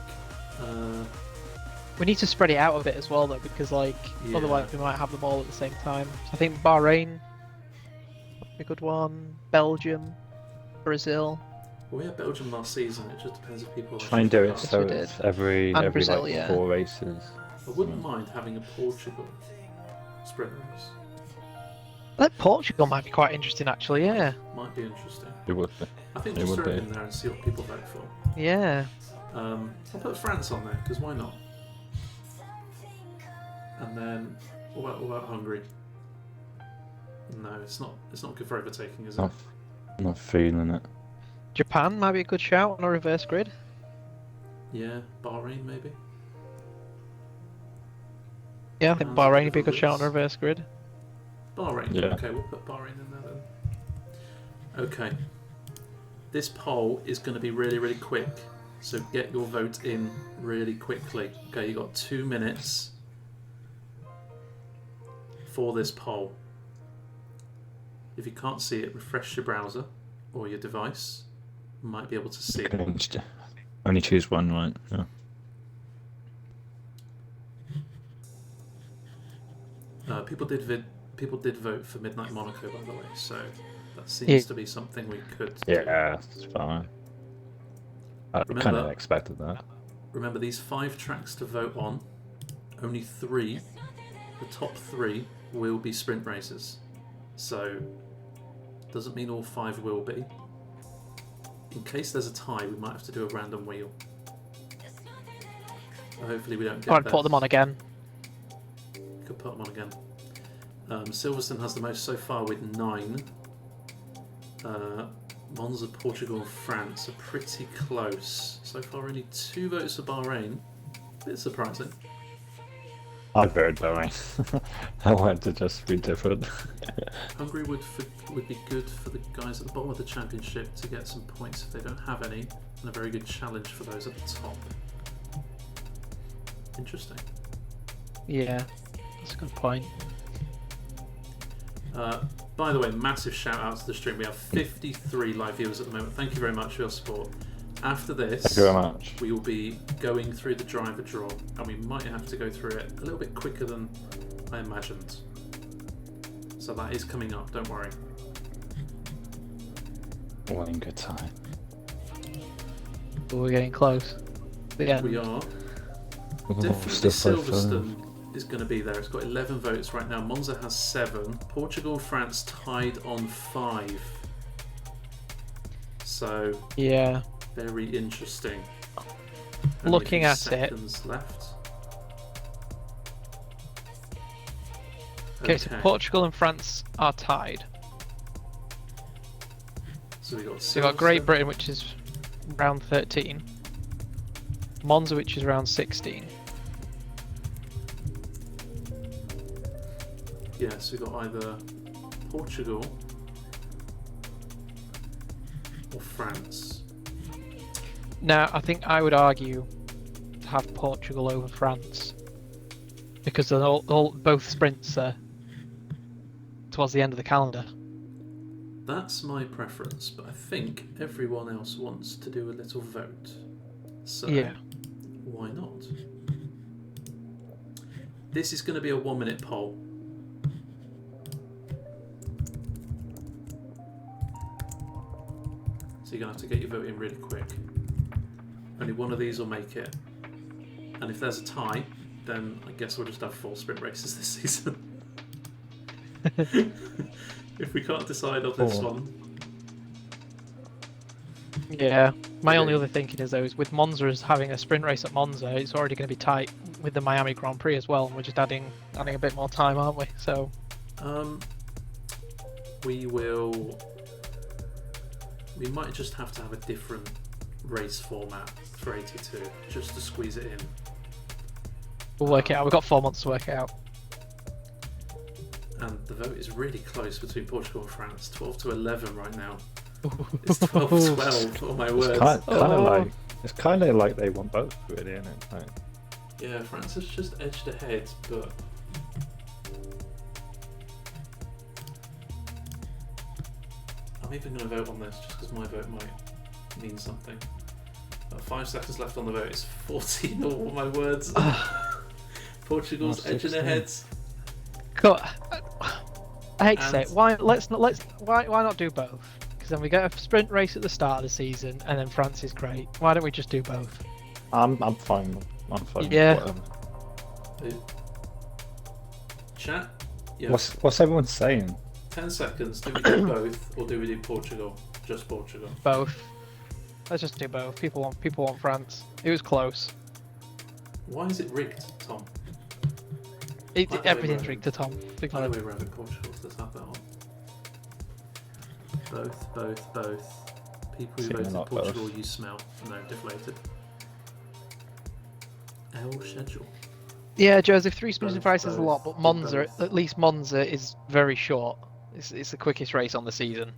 S5: We need to spread it out a bit as well, though, because
S3: Yeah.
S5: otherwise we might have them all at the same time. So I think Bahrain, a good one. Belgium, Brazil,
S3: Well, we had Belgium last season. It just depends if people
S4: Try and do it
S3: actually
S4: so
S5: we did.
S4: it's every
S5: And Brazil,
S4: like
S5: yeah.
S4: 4 races.
S3: I wouldn't mind having a Portugal sprint race.
S5: I think Portugal might be quite interesting, actually. Yeah.
S3: Might be interesting.
S4: It would be.
S3: I think
S4: It
S3: just
S4: would
S3: throw it
S4: be.
S3: in there and see what people vote for.
S5: Yeah.
S3: I'll put France on there because why not? And then what about Hungary? No, it's not. It's not good for overtaking, is it?
S4: Not feeling it.
S5: Japan might be a good shout on a reverse grid.
S3: Yeah, Bahrain maybe.
S5: Yeah, I think
S3: Sounds
S5: Bahrain
S3: like
S5: would be a good shout on a
S3: different
S5: reverse grid.
S3: Bahrain.
S4: Yeah.
S3: Okay, we'll put Bahrain in there then. Okay. This poll is going to be really, really quick. So get your vote in really quickly. Okay, you got 2 minutes for this poll. If you can't see it, refresh your browser or your device. You might be able to see it.
S4: Only choose one, right? Yeah.
S3: People did vote for Midnight Monaco, by the way, so that seems to be something we could do.
S4: Yeah, it's fine. I kind of expected that.
S3: Remember, these 5 tracks to vote on, only 3, the top 3, will be sprint races. So, doesn't mean all 5 will be. In case there's a tie, we might have to do a random wheel. Hopefully we don't get
S5: I'd put them on again.
S3: Could put them on again. Silverstone has the most so far with 9. Monza, Portugal and France are pretty close. So far only 2 votes for Bahrain. A bit surprising.
S4: I voted Bahrain. I wanted to just be different.
S3: Hungary would be good for the guys at the bottom of the championship to get some points if they don't have any, and a very good challenge for those at the top. Interesting.
S5: Yeah, that's a good point.
S3: By the way, massive shout out to the stream. We have 53 live viewers at the moment. Thank you very much for your support. After this,
S4: Thank you very much.
S3: we will be going through the driver draw, and we might have to go through it a little bit quicker than I imagined. So that is coming up, don't worry.
S4: All in good time.
S5: But we're getting close. Yeah.
S3: We are.
S4: Oh,
S3: Definitely
S4: still quite fun.
S3: Silverstone is going to be there. It's got 11 votes right now. Monza has 7. Portugal and France tied on 5. So,
S5: Yeah.
S3: very interesting.
S5: Looking
S3: Only a
S5: at
S3: few
S5: it.
S3: seconds left.
S5: Okay, so Portugal and France are tied.
S3: So we got
S5: So we've got Great
S3: Silverstone.
S5: Britain, which is round 13. Monza, which is round 16.
S3: Yeah, so we've got either Portugal or France.
S5: Now, I think I would argue to have Portugal over France because they're both sprints towards the end of the calendar.
S3: That's my preference, but I think everyone else wants to do a little vote. So,
S5: Yeah.
S3: why not? This is going to be a 1-minute poll. So you're going to have to get your vote in really quick. Only one of these will make it. And if there's a tie, then I guess we'll just have 4 sprint races this season. If we can't decide on this one.
S5: Yeah. My only
S3: Okay.
S5: other thinking is though, is with Monza as having a sprint race at Monza, it's already going to be tight with the Miami Grand Prix as well. And we're just adding a bit more time, aren't we? So
S3: We might just have to have a different race format for 82 just to squeeze it in.
S5: we'll work it out. We've got 4 months to work it out.
S3: And the vote is really close between Portugal and France. 12 to 11 right now. It's 12 to 12. Oh my word.
S4: It's kind of like they want both, really, isn't it? Like,
S3: Yeah, France has just edged ahead, but I'm even going to vote on this just because my vote might mean something. 5 seconds left on the vote. It's 14. Oh my words. Portugal's edging ahead.
S5: God, I hate to say it.
S3: And-
S5: Why not do both? Because then we get a sprint race at the start of the season, and then France is great. Why don't we just do both?
S4: I'm fine. I'm fine.
S5: Yeah.
S4: Whatever.
S3: Chat. Yeah.
S4: What's everyone saying?
S3: 10 seconds. Do we do both or do we do Portugal? Just Portugal.
S5: Both. Let's just do both. People want France. It was close.
S3: Why is it rigged, Tom? Either way
S5: Everything's
S3: round.
S5: rigged to Tom. Big
S3: By the
S5: man.
S3: way, we're having Portugal, so let's have that on. Both. People who
S4: Seem
S3: voted
S4: not
S3: Portugal,
S4: both.
S3: you smell. No, deflated. L schedule.
S5: Yeah, Joseph, 3 sprint
S3: Both,
S5: races is a lot, but
S3: both,
S5: Monza,
S3: both.
S5: at least Monza is very short. It's the quickest race on the season.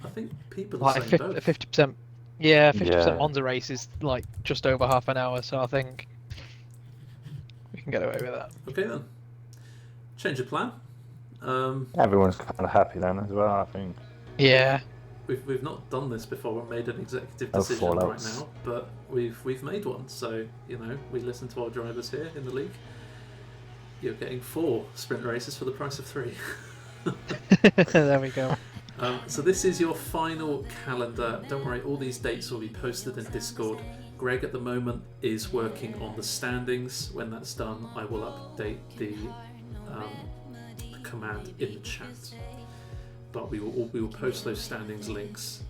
S3: I think people are
S5: Like
S3: saying both.
S5: 50%. Yeah, 50%
S4: Yeah.
S5: Monza race is like just over half an hour, so I think we can get away with that.
S3: Okay then. Change of plan.
S4: Everyone's kind of happy then as well, I think.
S5: Yeah.
S3: We've not done this before and made an executive
S4: No
S3: decision right
S4: fallouts.
S3: now, but we've made one. So we listen to our drivers here in the league. You're getting 4 sprint races for the price of 3.
S5: There we go.
S3: So this is your final calendar. Don't worry, all these dates will be posted in Discord. Greg at the moment is working on the standings. When that's done, I will update the command in the chat. But we will post those standings links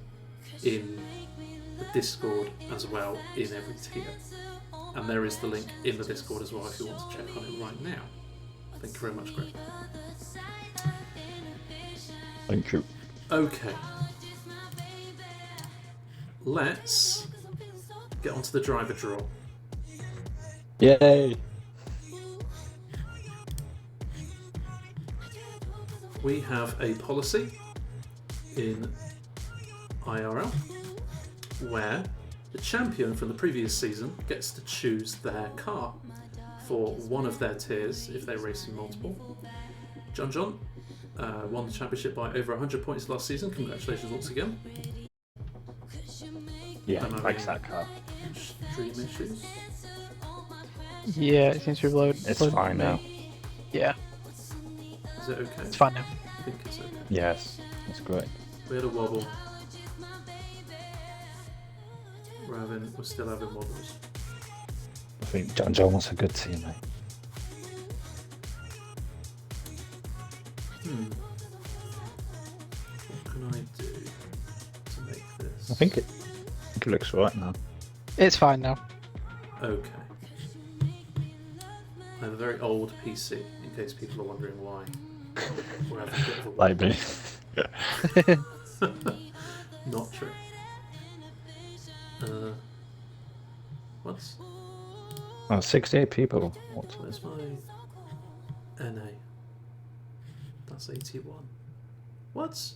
S3: in the Discord as well in every tier. And there is the link in the Discord as well if you want to check on it right now. Thank you very much, Greg.
S4: Thank you.
S3: Okay. Let's get onto the driver draw.
S4: Yay!
S3: We have a policy in IRL where the champion from the previous season gets to choose their car for one of their tiers if they're racing multiple. John won the championship by over 100 points last season. Congratulations once again.
S4: Yeah,
S3: Am I
S4: likes
S3: being
S4: that car.
S3: Stream issues.
S5: Yeah, it seems to have loaded.
S4: It's fine now.
S5: Yeah,
S3: Is it okay?
S5: it's fine now.
S3: I think it's okay.
S4: Yes, it's great.
S3: We had a wobble. We're still having wobbles.
S4: I think John wants a good teammate.
S3: What can I do to make this?
S4: I think it looks right now.
S5: It's fine now.
S3: Okay. I have a very old PC, in case people are wondering why. We're having a bit of a
S4: Like me.
S3: Not true. What?
S4: Oh, 68 people. What?
S3: Where's my NA? That's 81. What?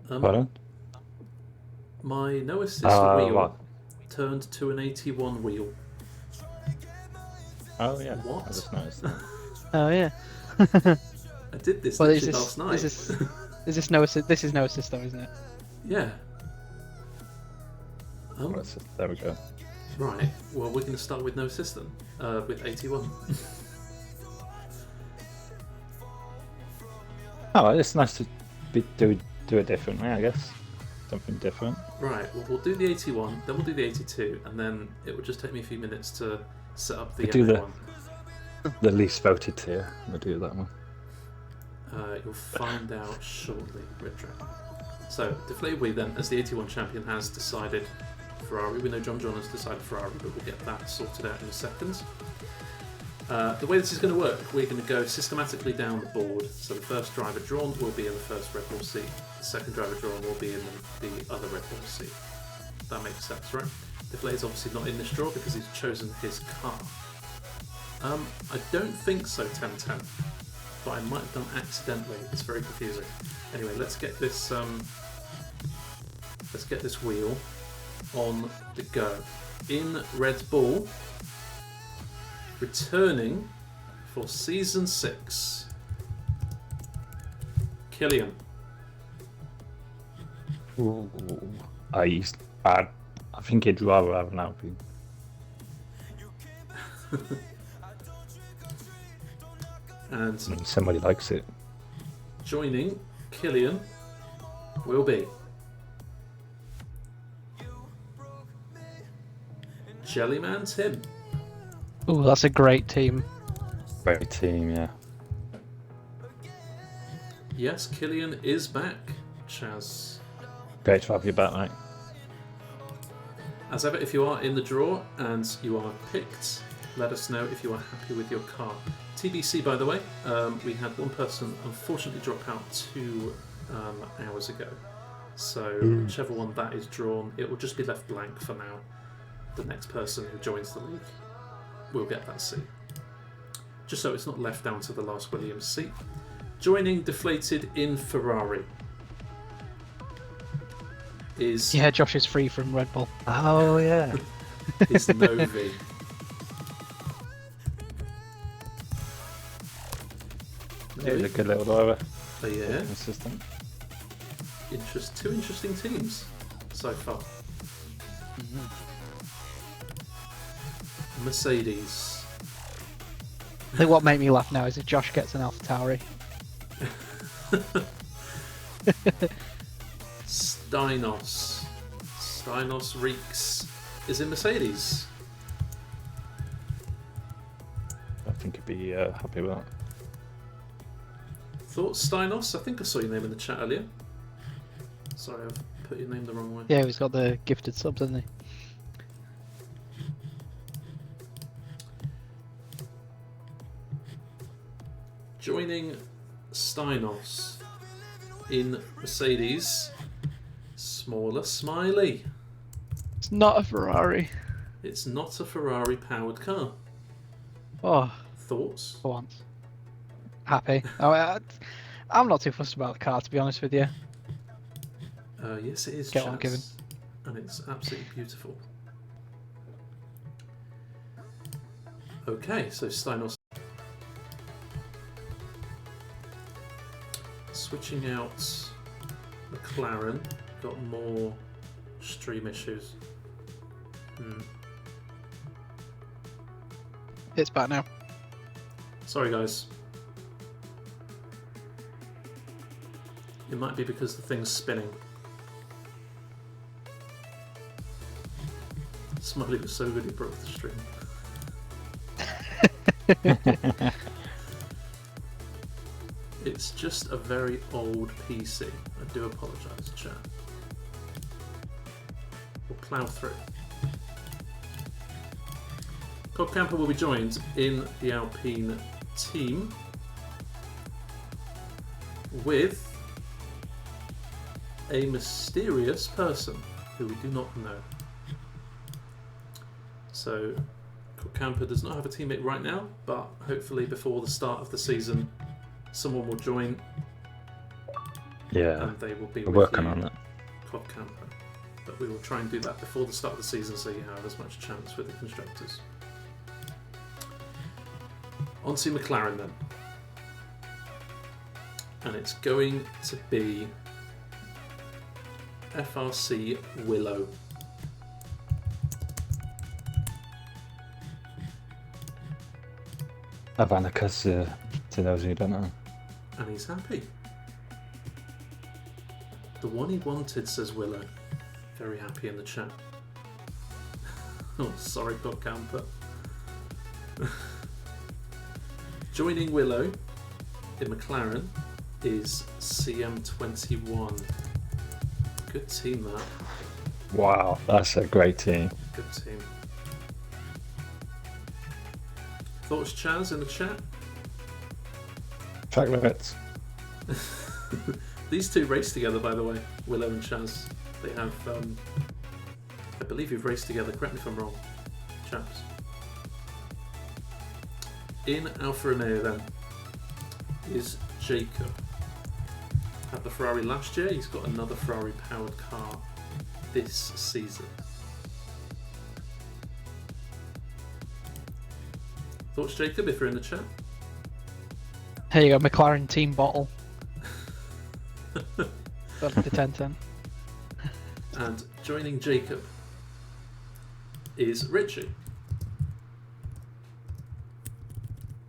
S4: Pardon?
S3: My no assist wheel
S4: What?
S3: turned to an 81 wheel.
S4: Oh yeah.
S3: What?
S4: I just noticed that.
S5: Oh yeah.
S3: I did this
S5: Well,
S3: literally last night.
S5: Is this no assist? This is no assist though, isn't it?
S3: Yeah.
S4: There we go.
S3: Right. Well, we're going to start with no system. With 81.
S4: Oh, it's nice to do it differently, I guess. Something different.
S3: Right. Well, we'll do the 81, then we'll do the 82, and then it will just take me a few minutes to set up the
S4: Do
S3: NA
S4: the-
S3: one.
S4: The least voted tier. We'll do that one.
S3: You'll find out shortly, Reddragon. So, Deflated We then, as the 81 champion, has decided Ferrari. We know John has decided Ferrari, but we'll get that sorted out in a second. The way this is going to work, we're going to go systematically down the board. So the first driver drawn will be in the first Red Bull seat. The second driver drawn will be in the other Red Bull seat. That makes sense, right? Deflate's obviously not in this draw because he's chosen his car. I don't think so, 1010, but I might have done accidentally. It's very confusing. Anyway, let's get this wheel on the go. In Red Bull, returning for season 6, Killian.
S4: Ooh. I think he'd rather have an Alpine.
S3: And
S4: I mean, somebody likes it.
S3: joining Killian will be Jellyman Tim.
S5: Oh, that's a great team.
S4: Great team, yeah.
S3: Yes, Killian is back, Chaz.
S4: Great to have you back, mate.
S3: As ever, if you are in the draw and you are picked, let us know if you are happy with your car. TBC, by the way, we had one person unfortunately drop out 2 hours ago. So whichever one that is drawn, it will just be left blank for now. The next person who joins the league will get that seat. Just so it's not left down to the last Williams seat. Joining deflated in Ferrari is
S5: Yeah, Josh is free from Red Bull.
S4: Oh yeah.
S3: is Novi.
S4: He's a good little driver.
S3: Oh, yeah,
S4: Assistant.
S3: two interesting teams so far. Mercedes.
S5: I think what made me laugh now is if Josh gets an AlphaTauri.
S3: Steinos Reeks is in Mercedes.
S4: I think he'd be happy with that.
S3: Thoughts, Steinos? I think I saw your name in the chat earlier. Sorry, I've put your name the wrong way.
S5: Yeah, he's got the gifted subs, hasn't he?
S3: Joining Steinos in Mercedes, smaller Smiley.
S5: It's not a Ferrari.
S3: It's not a Ferrari powered car.
S5: Oh,
S3: Thoughts?
S5: for once. Happy. I'm not too fussed about the car, to be honest with you.
S3: Yes, it is.
S5: Get on,
S3: Chaz,
S5: Kevin.
S3: and it's absolutely beautiful. Okay, so Steinos switching out McLaren, got more stream issues.
S5: It's back now.
S3: Sorry, guys. It might be because the thing's spinning. Smiley was so good he broke the stream. It's just a very old PC. I do apologise, chat. We'll plough through. Cod Camper will be joined in the Alpine team with a mysterious person who we do not know. So, Cod Camper does not have a teammate right now, but hopefully before the start of the season, someone will join.
S4: Yeah.
S3: And they will be
S4: We're
S3: with
S4: working
S3: you,
S4: on it.
S3: Cod Camper. But we will try and do that before the start of the season so you have as much chance with the constructors. On to McLaren then. And it's going to be FRC Willow.
S4: Avanica's, to those who don't know.
S3: And he's happy. The one he wanted, says Willow. Very happy in the chat. Oh, sorry, Cod Camper. Joining Willow in McLaren is CM21. Good team, that.
S4: Wow, that's a great team.
S3: Good team. Thoughts, Chaz, in the chat?
S4: Track limits.
S3: These two race together, by the way, Willow and Chaz. They have, I believe you've raced together, correct me if I'm wrong, chaps. In Alfa Romeo then is Jacob. Had the Ferrari last year, he's got another Ferrari powered car this season. Thoughts, Jacob, if you're in the chat?
S5: Here you go, McLaren team bottle. Got the 1010.
S3: And joining Jacob is Richie,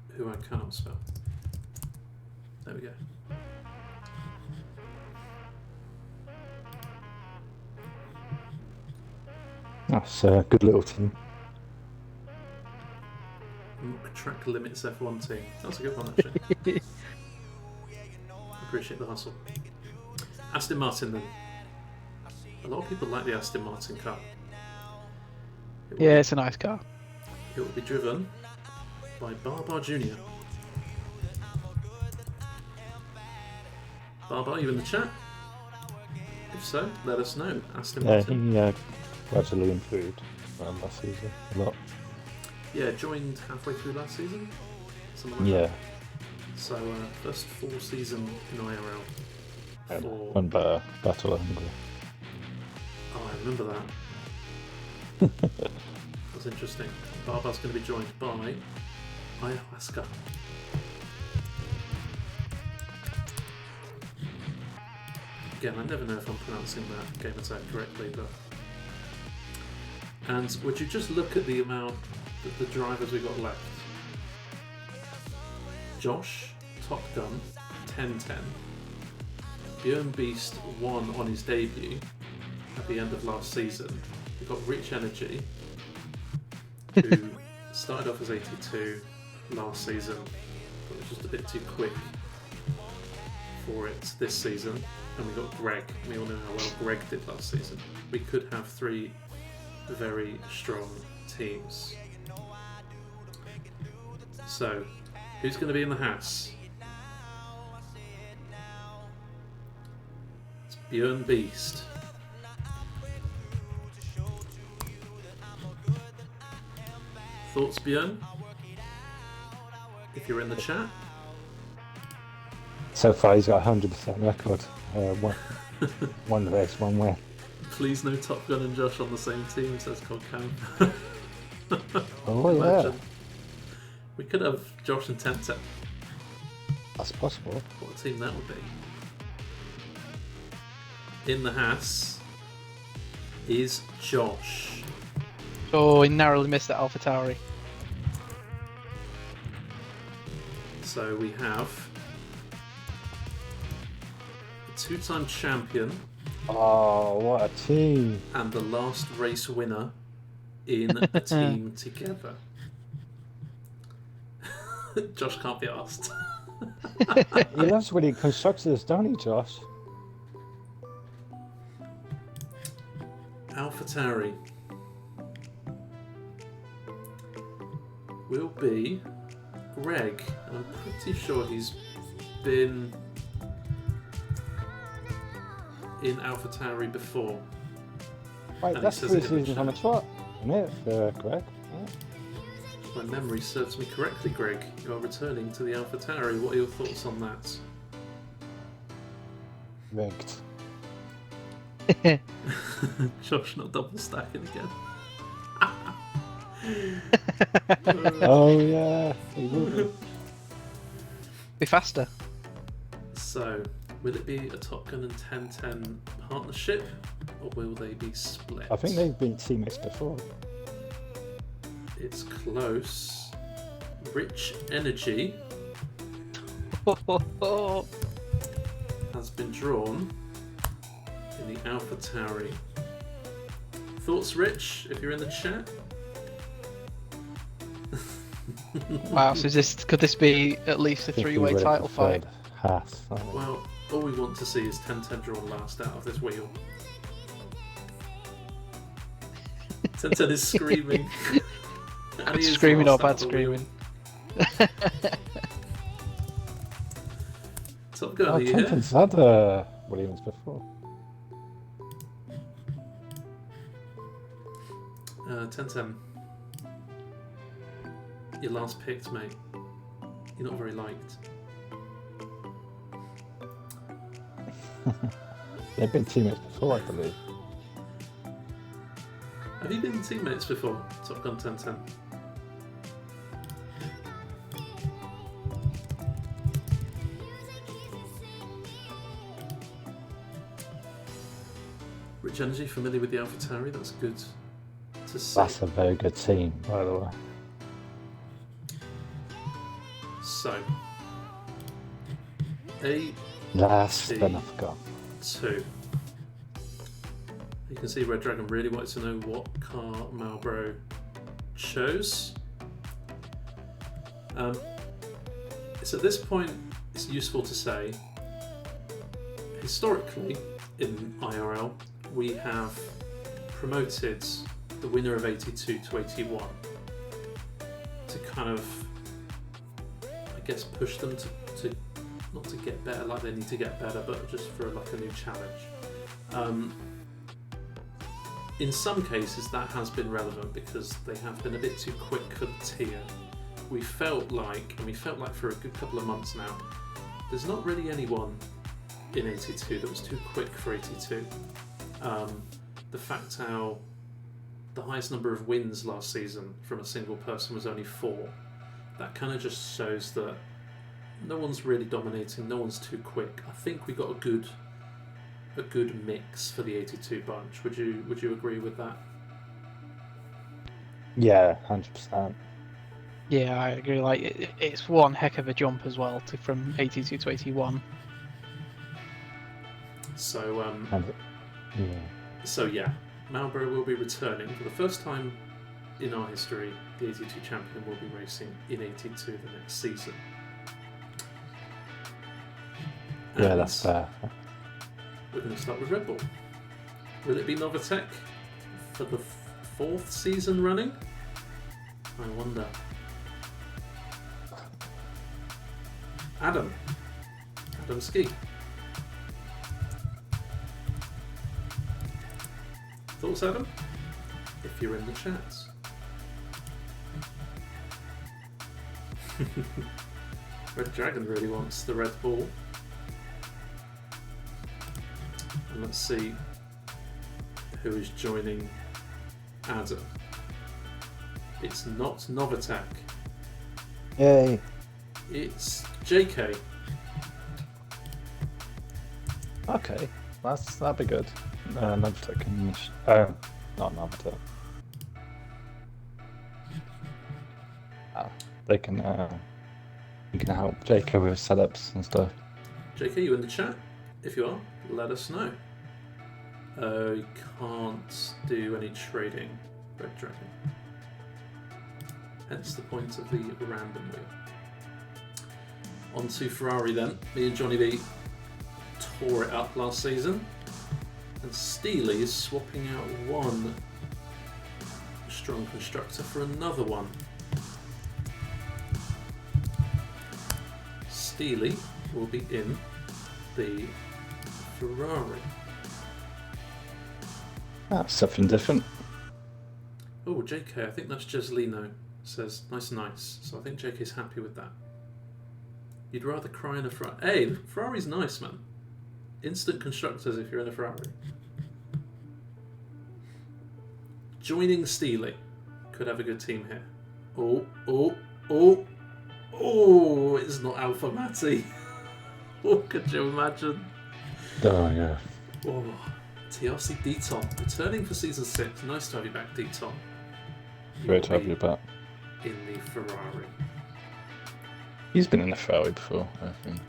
S3: who I cannot spell. There we go.
S4: That's a good little team.
S3: Track Limits F1 team. That's a good one, actually. Appreciate the hustle. Aston Martin then. A lot of people like the Aston Martin car.
S5: Yeah, it's a nice car.
S3: It will be driven by Barbar Jr. Barbar, you in the chat? If so, let us know. Aston
S4: Yeah,
S3: Martin.
S4: he gradually improved last season a lot.
S3: Yeah, joined halfway through last season. Something like
S4: Yeah.
S3: that. So first full season in IRL. For...
S4: And Battle Hungry.
S3: Oh, I remember that. That's interesting. Barbar's going to be joined by Ayahuasca. Again, I never know if I'm pronouncing that game attack correctly, but... And would you just look at the amount that the drivers we got left? Josh, Top Gun, 10-10. Björn Beast won on his debut at the end of last season. We've got Rich Energy, who started off as 82 last season, but was just a bit too quick for it this season. And we got Greg. We all know how well Greg did last season. We could have 3 very strong teams. So, who's going to be in the Haas? It's Björn Beast. Thoughts, Björn? If you're in the chat.
S4: So far, he's got a 100% record. One race, one win.
S3: Please no Top Gun and Josh on the same team, says Codcam.
S4: Oh yeah,
S3: We could have Josh and 10-10.
S4: that's possible.
S3: What a team that would be. In the Haas is Josh.
S5: Oh, he narrowly missed that AlphaTauri.
S3: So we have the 2-time champion
S4: Oh, what a team!
S3: and the last race winner in a team together. Josh can't be asked.
S4: He loves when he constructs this, don't he, Josh?
S3: AlphaTauri will be Greg, and I'm pretty sure he's been in AlphaTauri before.
S4: Right,
S3: And
S4: that's
S3: he says
S4: 3
S3: it in the
S4: seasons on the trot, isn't it, Greg? Yeah.
S3: If my memory serves me correctly, Greg, you are returning to the AlphaTauri. What are your thoughts on that?
S4: Rigged.
S3: Josh not double stacking again.
S4: Oh yeah, he will be.
S5: Be faster.
S3: So, will it be a Top Gun and 10-10 partnership, or will they be split?
S4: I think they've been teammates before.
S3: It's close. Rich Energy has been drawn in the AlphaTauri. Thoughts, Rich, if you're in the chat?
S5: Wow, so could this be at least a
S4: If we
S5: 3-way
S4: would have
S5: title fight?
S4: preferred Haas.
S3: Well, all we want to see is 10-10 drawn last out of this wheel. 10-10 is screaming. And he is
S5: Screaming or
S3: last out
S5: bad
S3: of the wheel.
S5: screaming?
S3: Top Gun,
S4: Oh,
S3: are you here?
S4: Temple's had Williams before.
S3: 10-10. Your last picked, mate. You're not very liked.
S4: They've been teammates before, I believe.
S3: Have you been teammates before, Top Gun 10-10? Rich Energy, familiar with the AlphaTauri? That's good to see.
S4: That's a very good team, by the way.
S3: So, A,
S4: Last,
S3: T,
S4: then I forgot.
S3: 2. You can see Red Dragon really wanted to know what car Marlboro chose. So at this point, it's useful to say, historically in IRL, we have promoted the winner of 82 to 81 to kind of, I guess, push them to not to get better like they need to get better, but just for like a new challenge. In some cases that has been relevant because they have been a bit too quick for the tier, we felt like for a good couple of months now, there's not really anyone in 82 that was too quick for 82. The fact how the highest number of wins last season from a single person was only 4, that kind of just shows that no one's really dominating, no one's too quick. I think we got a good mix for the 82 bunch. Would you agree with that?
S4: Yeah, 100%.
S5: Yeah, I agree. Like it's one heck of a jump as well from 82 to 81.
S3: So
S4: Yeah.
S3: So yeah, Marlborough will be returning for the first time in our history. The 82 champion will be racing in 82 the next season.
S4: Yeah,
S3: And
S4: that's fair.
S3: we're going to start with Red Bull. Will it be Novatec for the 4th season running? I wonder. Adam Ski. Thoughts, Adam? If you're in the chats. Red Dragon really wants the Red Bull. And let's see who is joining Adam. It's not Novatec.
S4: Yay.
S3: It's JK.
S4: Okay, that'd be good. Novatec can... not Novatec. They can help JK with setups and stuff.
S3: JK, you in the chat? If you are, let us know. You can't do any trading, Red Dragon. Hence the point of the random wheel. On to Ferrari then. Me and Johnny B tore it up last season. And Steely is swapping out one strong constructor for another one. Steely will be in the Ferrari.
S4: That's something different.
S3: Oh, JK, I think that's Jeslino. Says nice. So I think JK's happy with that. You'd rather cry in a Ferrari. Hey, Ferrari's nice, man. Instant constructors if you're in a Ferrari. Joining Steely. Could have a good team here. Oh, it's not Alpha Matty. Oh, could you imagine?
S4: Oh, yeah.
S3: Oh, TRC Deton. Returning for season 6. Nice to have you back, Deton.
S4: Great to have you back.
S3: In the Ferrari.
S4: He's been in a Ferrari before, I think.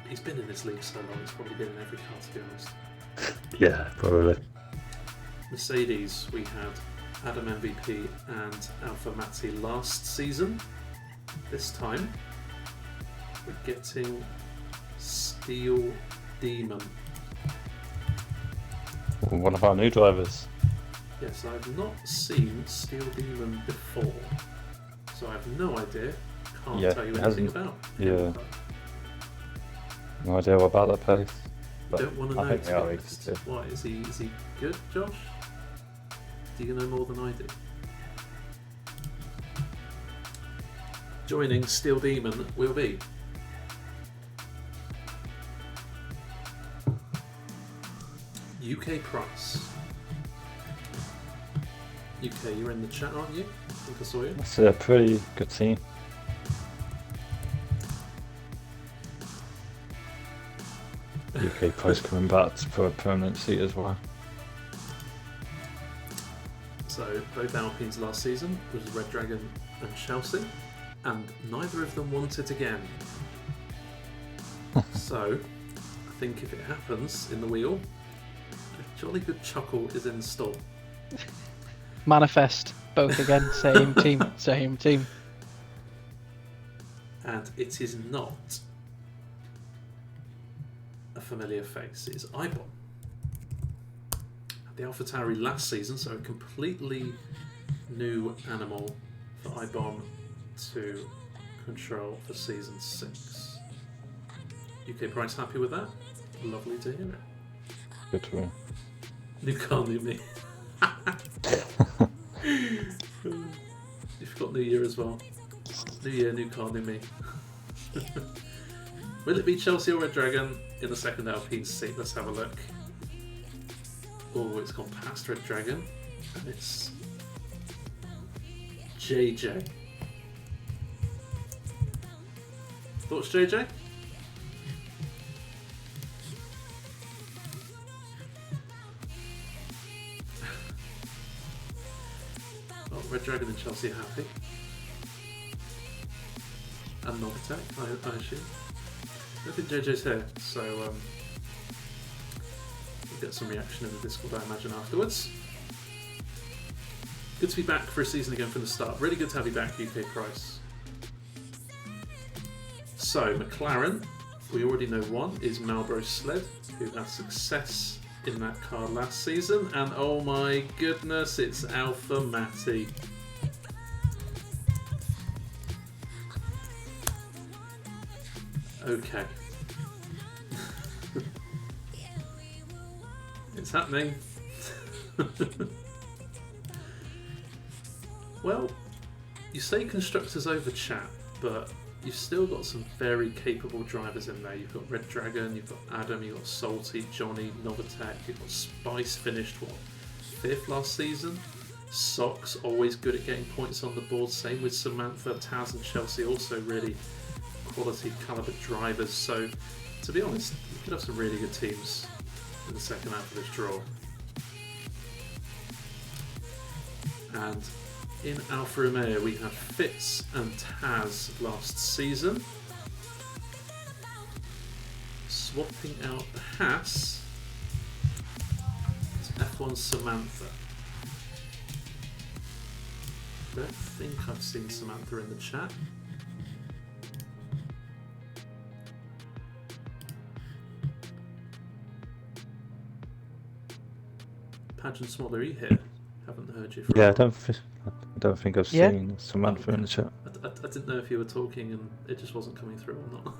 S3: He's been in this league so long, he's probably been in every car, to be honest.
S4: Yeah, probably.
S3: Mercedes, we had Adam MVP and Alpha Matty last season. This time, we're getting Steel Demon.
S4: One of our new drivers.
S3: Yes, I've not seen Steel Demon before, so I have no idea. Can't tell you anything about.
S4: Yeah. No idea what about that place.
S3: Don't want to know.
S4: I think they are
S3: interested. What is he good, Josh? Do you know more than I do? Joining Steel Demon will be UK Price. UK, you're in the chat, aren't you? I think I saw you.
S4: It's a pretty good team. UK Price coming back for a permanent seat as well.
S3: So both Alpines last season was Red Dragon and Chelsea, and neither of them want it again. So I think if it happens in the wheel, a jolly good chuckle is in store.
S5: Manifest both again, same team.
S3: And it is not a familiar face, it is Ibon. The AlphaTauri last season, so a completely new animal for Ibon to control for season 6. UK Price happy with that? Lovely to hear it.
S4: Good to hear.
S3: New car, new me. You've got New Year Year as well. New year, new car, new me. Will it be Chelsea or Red Dragon in the second Alpine seat? Let's have a look. Oh, it's gone past Red Dragon. And it's JJ. Thoughts, JJ? Oh, Red Dragon and Chelsea are happy. And Novitek, I assume. I don't think JJ's here, so we'll get some reaction in the Discord, I imagine, afterwards. Good to be back for a season again from the start. Really good to have you back, UK Price. So, McLaren, we already know one, is Marlboro Sled, who had success in that car last season. And oh my goodness, it's Alpha Matty. Okay. It's happening. Well, you say constructors over chat, but you've still got some very capable drivers in there. You've got Red Dragon, you've got Adam, you've got Salty, Johnny, Novitek, you've got Spice finished, what, 5th last season? Socks, always good at getting points on the board. Same with Samantha, Taz and Chelsea, also really quality caliber drivers. So, to be honest, you could have some really good teams in the second half of this draw. And in Alfa Romeo, we have Fitz and Taz last season. Swapping out the Haas to F1 Samantha. I don't think I've seen Samantha in the chat. Pageant Small, are you here? Haven't heard you for
S4: Yeah,
S3: a
S4: I
S3: while.
S4: don't think I've seen Samantha in the chat.
S3: I didn't know if you were talking and it just wasn't coming through or not.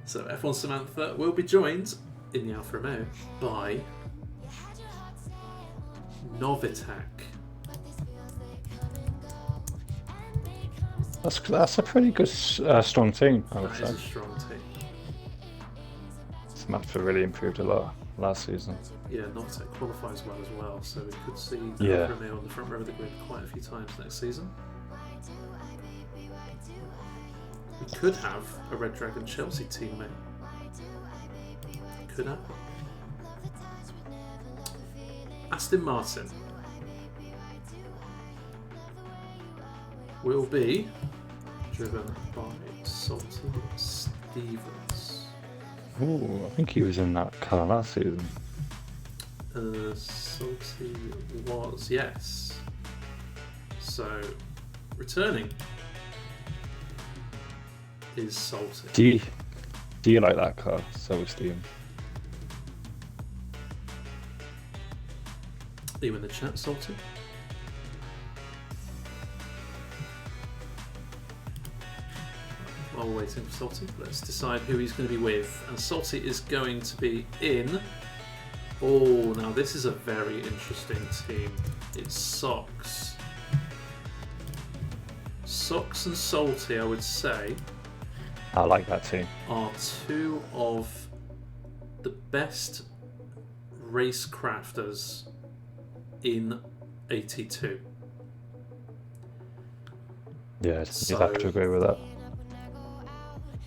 S3: So F1 Samantha will be joined in the Alfa Romeo by Novitek.
S4: That's a pretty good, strong team, I would
S3: That
S4: say.
S3: is a strong team.
S4: Samantha really improved a lot last season.
S3: Yeah, Novitek qualifies well as well, so we could see
S4: Yeah.
S3: Alfa Romeo on the front row of the grid quite a few times next season. We could have a Red Dragon Chelsea teammate. Could happen. Aston Martin will be driven by Salty Stevens.
S4: Ooh, I think he was in that car last season.
S3: Salty was, yes. So, returning is Salty.
S4: Do you like that car, Silverstein?
S3: Are you in the chat, Salty? While we're waiting for Salty, let's decide who he's going to be with. And Salty is going to be in... Oh, now this is a very interesting team. It's Socks. Socks and Salty, I would say,
S4: I like that team.
S3: are two of the best race crafters in 82.
S4: Yeah,
S3: So-
S4: you'd have to agree with that.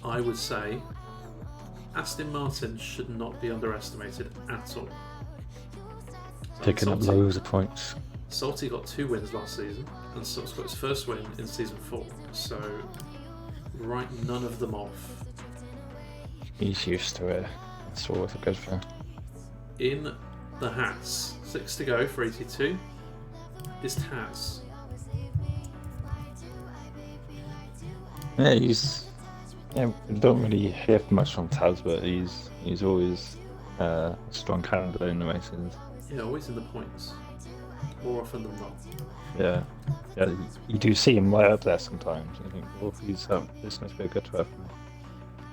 S3: I would say Aston Martin should not be underestimated at all.
S4: Picking up
S3: Salty-
S4: loads of points.
S3: Salty got 2 wins last season, and Salt's got his first win in season 4. So write none of them off.
S4: He's used to it. That's always a good thing.
S3: In the Haas, 6 to go for 82, is Taz.
S4: Yeah, yeah, we don't really hear much from Taz, but he's always a strong candidate in the races.
S3: Yeah, always in the points. More often than not.
S4: Yeah, you do see him right up there sometimes. I think, well, this must be a good to have.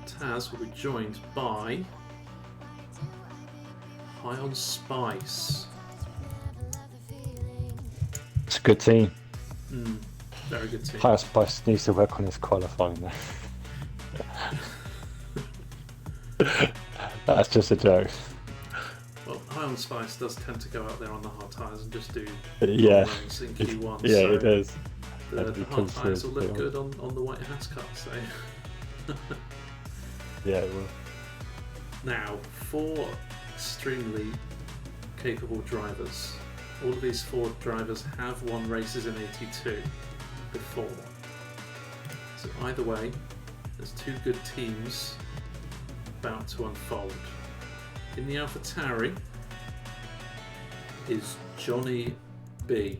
S3: Taz will be joined by High on Spice.
S4: It's a good team.
S3: Very good team.
S4: Higher Spice needs to work on his qualifying there. That's just a joke.
S3: Well, High on Spice does tend to go out there on the hard tyres and just do
S4: Yeah.
S3: runs in Q1.
S4: Yeah,
S3: so
S4: it is.
S3: The hard tyres will look good on the white hat cut. So
S4: Yeah, it will.
S3: now, 4 extremely capable drivers. All of these 4 drivers have won races in 82 before. So either way, there's 2 good teams about to unfold. In the AlphaTauri is Johnny B.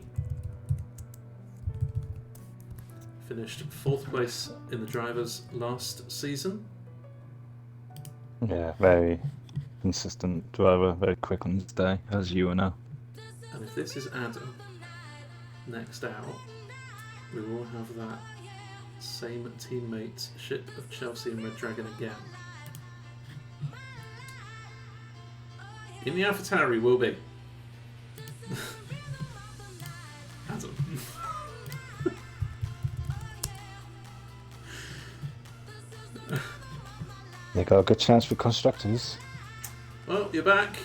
S3: Finished 4th place in the drivers last season.
S4: Yeah, very consistent driver, very quick on his day, as you know.
S3: And if this is Adam, next out, we will have that same teammate ship of Chelsea and Red Dragon again. In the AlphaTauri will be Adam.
S4: They got a good chance for constructors.
S3: Well, you're back.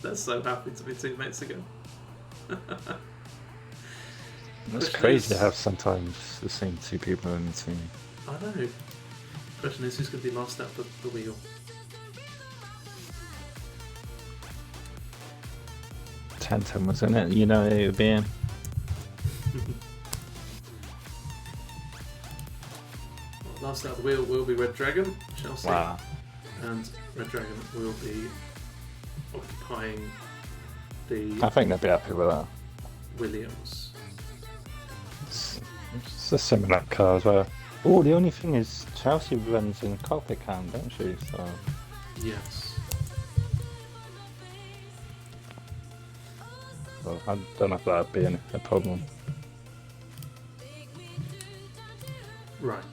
S3: They're so happy to be teammates again.
S4: It's
S3: Question
S4: crazy
S3: is-
S4: to have sometimes the same 2 people in the team.
S3: I know. Question is, who's going to be last at the wheel?
S4: Ten was in it, you know it would be him.
S3: Last out the wheel will be Red Dragon, Chelsea,
S4: Wow.
S3: and Red Dragon will be occupying the
S4: I think they'd be happy with that.
S3: Williams.
S4: It's a similar car as well. Oh, the only thing is Chelsea runs in cockpit cam, don't she? So
S3: Yes.
S4: well, I don't know if that'd be a problem.
S3: Right.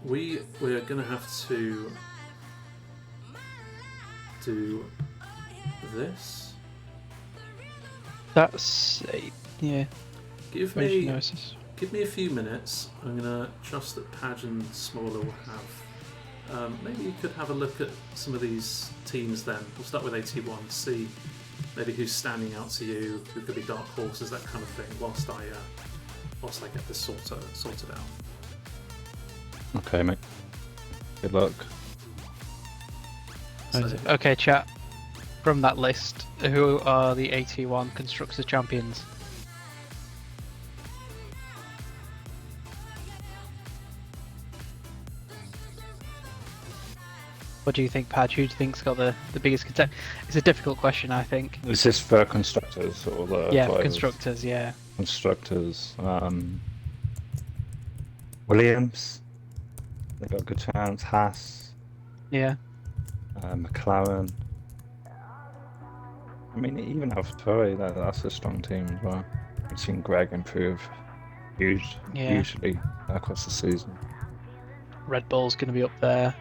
S3: We're going to have to do this.
S5: That's yeah.
S3: Give
S5: Motion
S3: me
S5: notices.
S3: Give me a few minutes. I'm going to trust that Padge and Smaller will have. Maybe you could have a look at some of these teams then. We'll start with 81, see maybe who's standing out to you, who could be dark horses, that kind of thing, whilst I get this sorted out.
S4: Okay, mate. Good luck.
S3: So,
S5: Okay, chat. From that list, who are the 81 Constructors champions? What do you think, Padge? Who do you think's got the biggest contest? It's a difficult question, I think.
S4: Is this for constructors or the
S5: Yeah, for
S4: drivers?
S5: constructors, yeah.
S4: Constructors. Williams. They got a good chance. Haas.
S5: Yeah.
S4: McLaren. I mean, even AlphaTauri, that's a strong team as well. We've seen Greg improve
S5: Yeah.
S4: hugely across the season.
S5: Red Bull's going to be up there.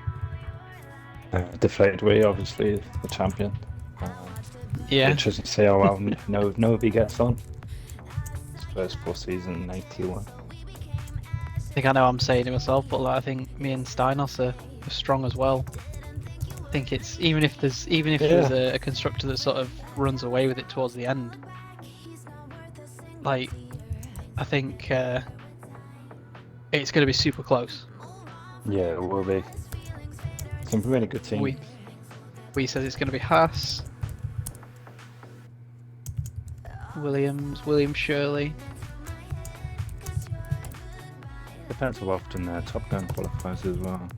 S4: Deflated Way, obviously, the champion.
S5: Yeah.
S4: Interesting to see how well Novi gets on. His first full season in 81.
S5: I think I know I'm saying it myself, but like, I think me and Steinos are strong as well. I think it's even if there's a constructor that sort of runs away with it towards the end. Like, I think it's going to be super close.
S4: Yeah, it will be. Some really good teams.
S5: We says it's going to be Haas, Williams Shirley.
S4: Depends how often Top Gun qualifies as well.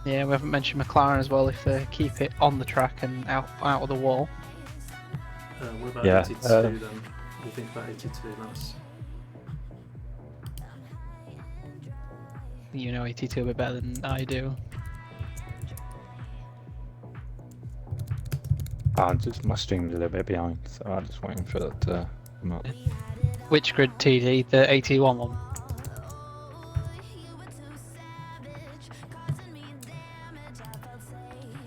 S5: Yeah, we haven't mentioned McLaren as well if they keep it on the track and out of the wall.
S3: what about
S4: Yeah,
S3: 82 then? What do you think about 82, Lance?
S5: You know 82 a bit better than I do.
S4: My stream's a little bit behind, so I'm just waiting for that to come up.
S5: Which grid TD? The 81 one?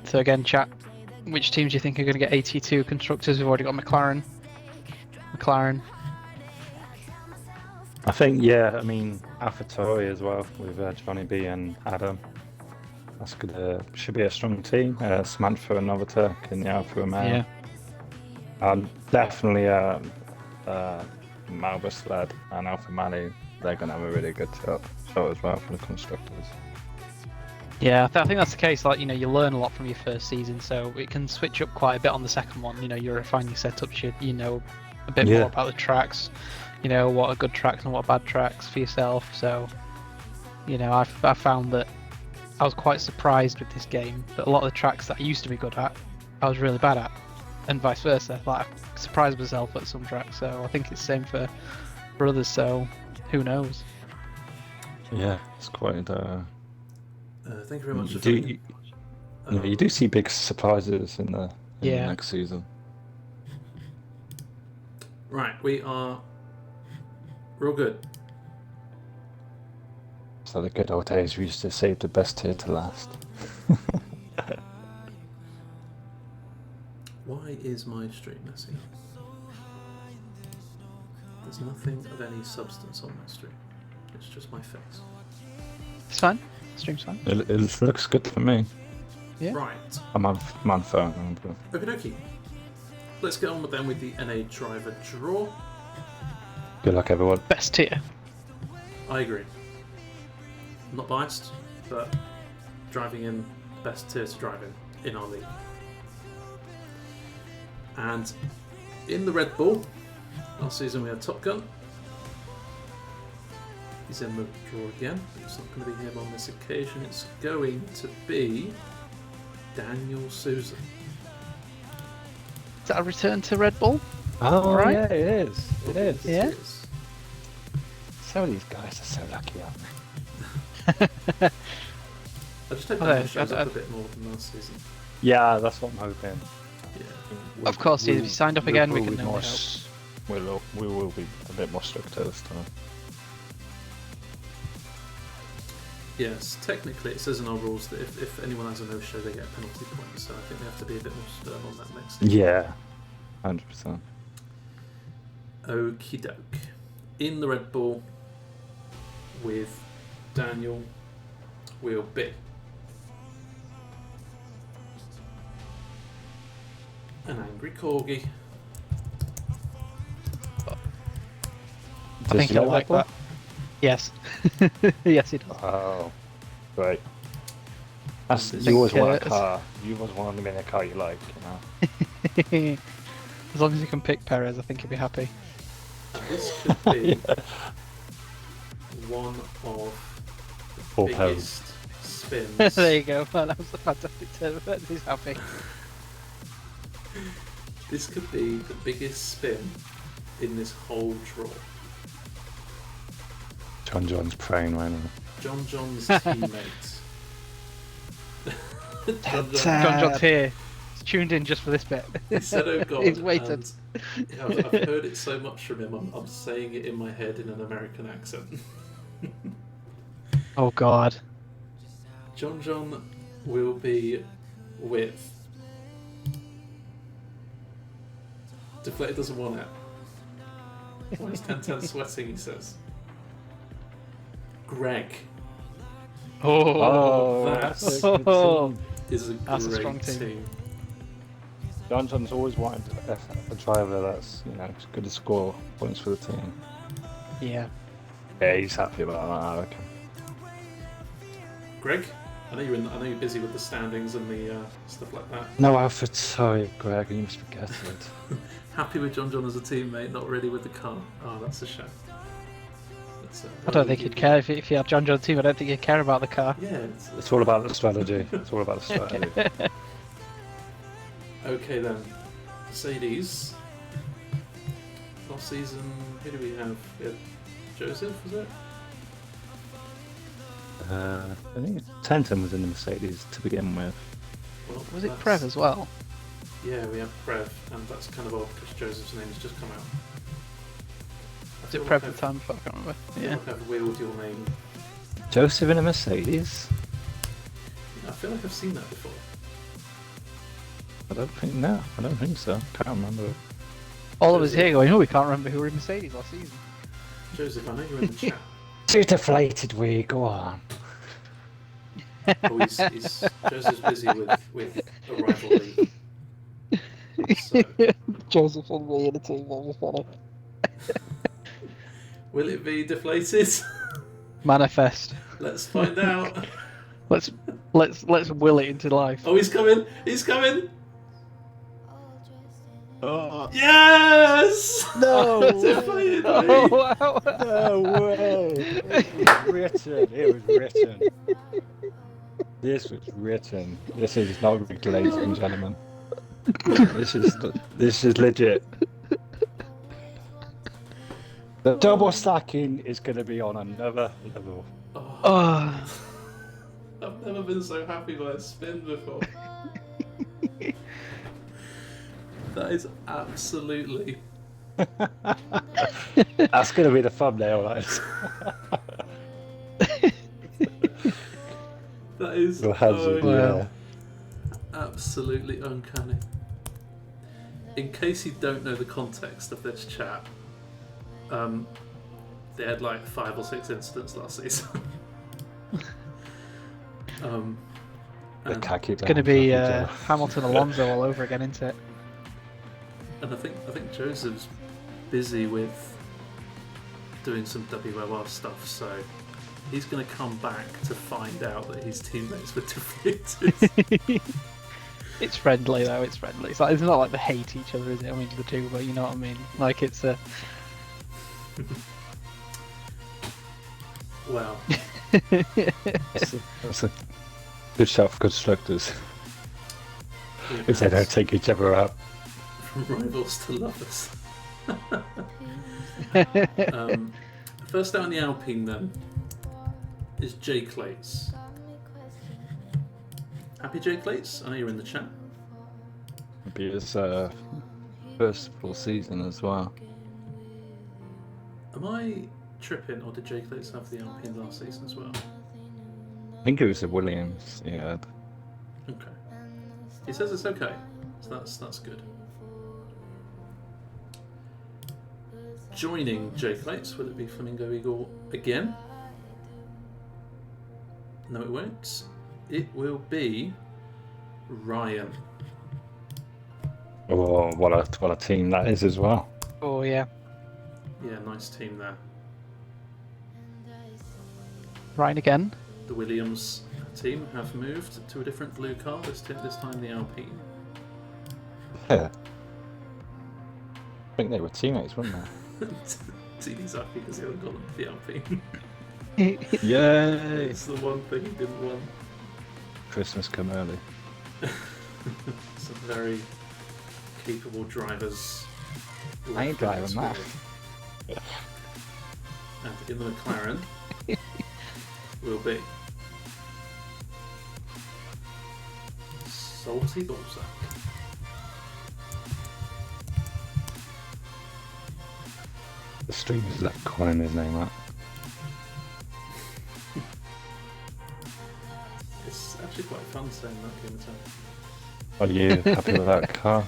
S5: So again, chat, which teams do you think are going to get AT2 constructors? We've already got McLaren.
S4: I think, yeah, I mean, AlphaTauri as well, with Johnny B and Adam. That's good. Should be a strong team. Samantha and Novatek in the Alfa Romeo.
S5: Yeah.
S4: Definitely Malbus led and Alpha Mani. They're going to have a really good show as well for the constructors.
S5: Yeah, I think that's the case. Like, you learn a lot from your first season, so it can switch up quite a bit on the second one. You refine your setups, you know a bit more about the tracks, what are good tracks and what are bad tracks for yourself. So, I found that I was quite surprised with this game that a lot of the tracks that I used to be good at, I was really bad at, and vice versa. Like, I surprised myself at some tracks, so I think it's the same for others. So, who knows?
S4: Yeah, it's quite.
S3: Thank you very much.
S4: You do see big surprises in the next season.
S3: Right, we are real good.
S4: So the good old days we used to save the best tier to last.
S3: Why is my stream messing up? There's nothing of any substance on my stream. It's just my face.
S5: It's fine. Stream's fine.
S4: It looks good for me.
S5: Yeah.
S3: Right.
S4: I'm on phone.
S3: Okie dokie. Let's get on with the NA driver draw.
S4: Good luck, everyone.
S5: Best tier.
S3: I agree. I'm not biased, but driving in best tier to drive in our league. And in the Red Bull, last season we had Top Gun. He's in the draw again, but it's not going to be him on this occasion. It's going to be Daniel Souza.
S5: Is that a return to Red Bull?
S4: Oh,
S5: right?
S4: Yeah, it is. It is.
S5: Yeah.
S4: Some of these guys are so lucky, aren't they?
S3: I just hope Daniel shows up a bit more than last season.
S4: Yeah, that's what I'm hoping.
S3: Yeah.
S5: Of course, if you signed up again, we can
S4: be
S5: help.
S4: We will be a bit more strict this time.
S3: Yes, technically it says in our rules that if anyone has a no-show, they get a penalty point. So I think we have to be a bit more stern on that next time.
S4: Yeah, 100%.
S3: Okie doke. In the Red Bull with Daniel will be an angry corgi.
S5: I think I like that. Yes. Yes, it does.
S4: Oh, great. You always want a car. You always want to be in a car you like,
S5: As long as you can pick Perez, I think you'll be happy.
S3: This could be one of the biggest spins.
S5: There you go. Well, that was a fantastic turn of events. He's happy.
S3: This could be the biggest spin in this whole draw.
S4: John's praying right now.
S3: John's teammate.
S5: John's here. He's tuned in just for this bit.
S3: He said, "Oh God!"
S5: He's waited.
S3: I've heard it so much from him. I'm saying it in my head in an American accent.
S5: Oh God.
S3: John will be with. Deflated doesn't want it. Why is 1010 sweating? He says. Greg.
S5: Oh,
S3: that
S4: that's a good team.
S3: is a
S5: That's a
S3: great
S5: strong team.
S3: team.
S4: John's always wanted a driver that's good to score points for the team.
S5: Yeah.
S4: Yeah, he's happy about that, I reckon.
S3: Greg, I know you're busy with the standings and the stuff like that.
S4: No, Alfred, sorry, Greg, you must forget it.
S3: Happy with John as a teammate, not really with the car. Oh, that's a shame.
S5: I don't think he'd care if you had John's team. I don't think he'd care about the car.
S3: Yeah,
S4: It's all about the strategy. It's all about the strategy.
S3: Okay then, Mercedes. Last season, who do we have? We had Joseph, was it?
S4: I think Tenton was in the Mercedes to begin with.
S3: Well,
S5: Was it Prev as well?
S3: Yeah, we have Prev, and that's kind of odd because Joseph's name has just come out.
S5: Was it Prev at the time before? I can't remember.
S3: I feel
S5: Yeah.
S3: like I've wheeled your name.
S4: Joseph in a Mercedes?
S3: I feel like I've seen that before.
S4: I don't think so. Can't remember.
S5: All of us here going, oh, we can't remember who were in Mercedes last season.
S3: Joseph, I know you're in the chat.
S4: Too deflated, we go on.
S3: Oh, Joseph's busy with a rivalry. So,
S5: Joseph and me in a team, that was funny.
S3: will it be deflated?
S5: Manifest.
S3: Let's find out.
S5: Let's will it into life.
S3: Oh, he's coming! He's coming!
S4: Oh,
S3: Yes!
S4: no!
S3: Deflated,
S5: Oh,
S3: mate.
S5: wow.
S4: No way! It was written. This was written. This is not rigged, ladies and gentlemen. This is legit. The double stacking is going to be on another level.
S5: Oh.
S3: I've never been so happy by a spin before. That is absolutely...
S4: That's going to be the thumbnail, that is.
S3: That is
S4: Your hazard, yeah.
S3: absolutely uncanny. In case you don't know the context of this chat, they had like 5 or 6 incidents last season.
S4: The khaki
S5: It's going to be Hamilton Alonso all over again, isn't it?
S3: And I think Joseph's busy with doing some WOR stuff, so he's going to come back to find out that his teammates were defeated.
S5: It's friendly though. It's friendly. It's not like they hate each other, is it? I mean, the two, but you know what I mean. Like it's a.
S3: Wow.
S4: That's a good shot for constructors. If they don't take each other out.
S3: From rivals to lovers. First out in the Alpine then is Jay Clates. Happy Jay Clates? I know you're in the chat.
S4: It'll be his first full season as well.
S3: Am I tripping, or did Jay Clates have the Alpine last season as well?
S4: I think it was a Williams, yeah.
S3: Okay. He says it's okay, so that's good. Joining Jay Clates, will it be Flamingo Eagle again? No, it won't. It will be Ryan.
S4: Oh, what a team that is as well.
S5: Oh yeah.
S3: Yeah, nice team there.
S5: Ryan again.
S3: The Williams team have moved to a different blue car, this time the Alpine.
S4: Yeah. I think they were teammates, weren't they?
S3: TD's happy because he hasn't got them for the Alpine.
S4: Yay!
S3: It's the one thing he didn't want.
S4: Christmas come early.
S3: Some very capable drivers.
S4: I ain't driving that.
S3: And in the McLaren will be Salty Balzac.
S4: The streamers left calling his name out.
S3: It's actually quite fun saying that game of time.
S4: Are you happy with that car?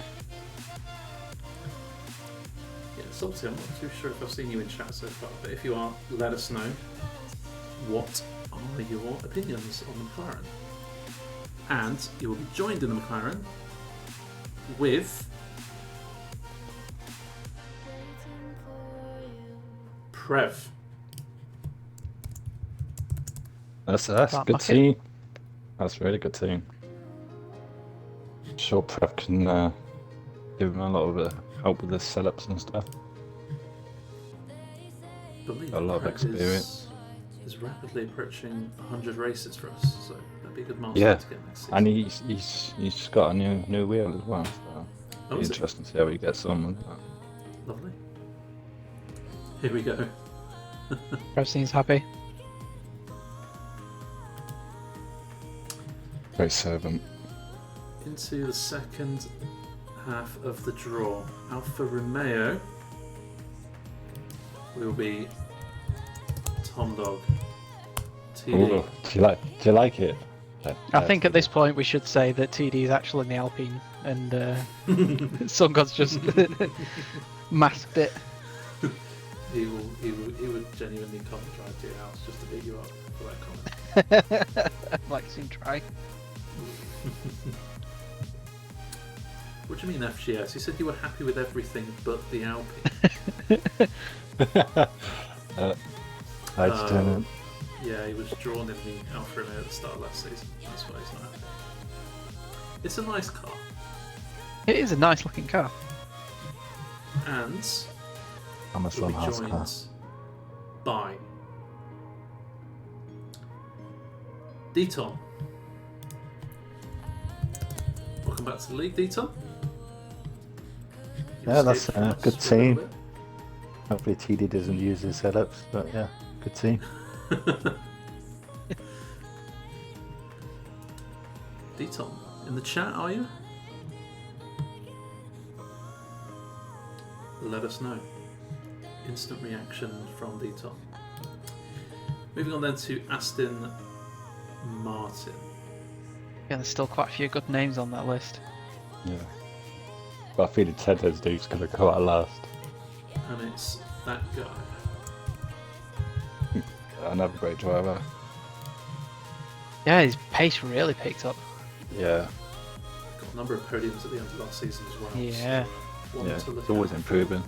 S3: Yeah, Salty, I'm not too sure if I've seen you in chat so far, but if you are, let us know. What are your opinions on the McLaren? And you will be joined in the McLaren with Prev.
S4: That's a good team. That's a really good team. Sure, Prep can give him a lot of help with the setups and stuff.
S3: Believe
S4: A lot of
S3: Prev
S4: experience.
S3: is rapidly approaching 100 races for us, so that'd be a good milestone
S4: Yeah,
S3: to get next season.
S4: and he's got a new wheel as well. So
S3: Oh,
S4: be
S3: is it?
S4: interesting to see how he gets on with that.
S3: Lovely. Here we go.
S5: Trev seems happy.
S4: Great servant.
S3: Into the second half of the draw. Alfa Romeo will be Tom Dog. TD.
S4: Ooh, do you like it?
S5: I think at this point we should say that TD is actually in the Alpine, and Sun God's just masked it.
S3: He would genuinely come drive to your house just to beat you up for that comment.
S5: I'd like to see him try.
S3: What do you mean FGS? You said you were happy with everything but the Alpine.
S4: I just didn't.
S3: Yeah, he was drawn in the Alfa Romeo at the start of last season. That's why he's not happy. It's a nice car.
S5: It is a nice looking car.
S3: And
S4: I'm a
S3: will
S4: Slim
S3: be
S4: House car.
S3: joined by Deton. Welcome back to the league, Deton. You've
S4: Yeah, that's
S3: escaped from
S4: a
S3: us
S4: good
S3: for a little
S4: team.
S3: bit.
S4: Hopefully TD doesn't use his setups, but yeah, good team.
S3: Deton, in the chat, are you? Let us know. Instant reaction from Deton. Moving on then to Aston Martin.
S5: Yeah, there's still quite a few good names on that list.
S4: Yeah. But I feel Tedder's dude's going to go out last.
S3: And it's that guy.
S4: Another great driver.
S5: Yeah, his pace really picked up.
S4: Yeah.
S3: Got a number of podiums at the end of last season as well.
S5: Yeah.
S3: So, one
S4: Yeah,
S3: to look
S4: it's always
S3: out for.
S4: improving.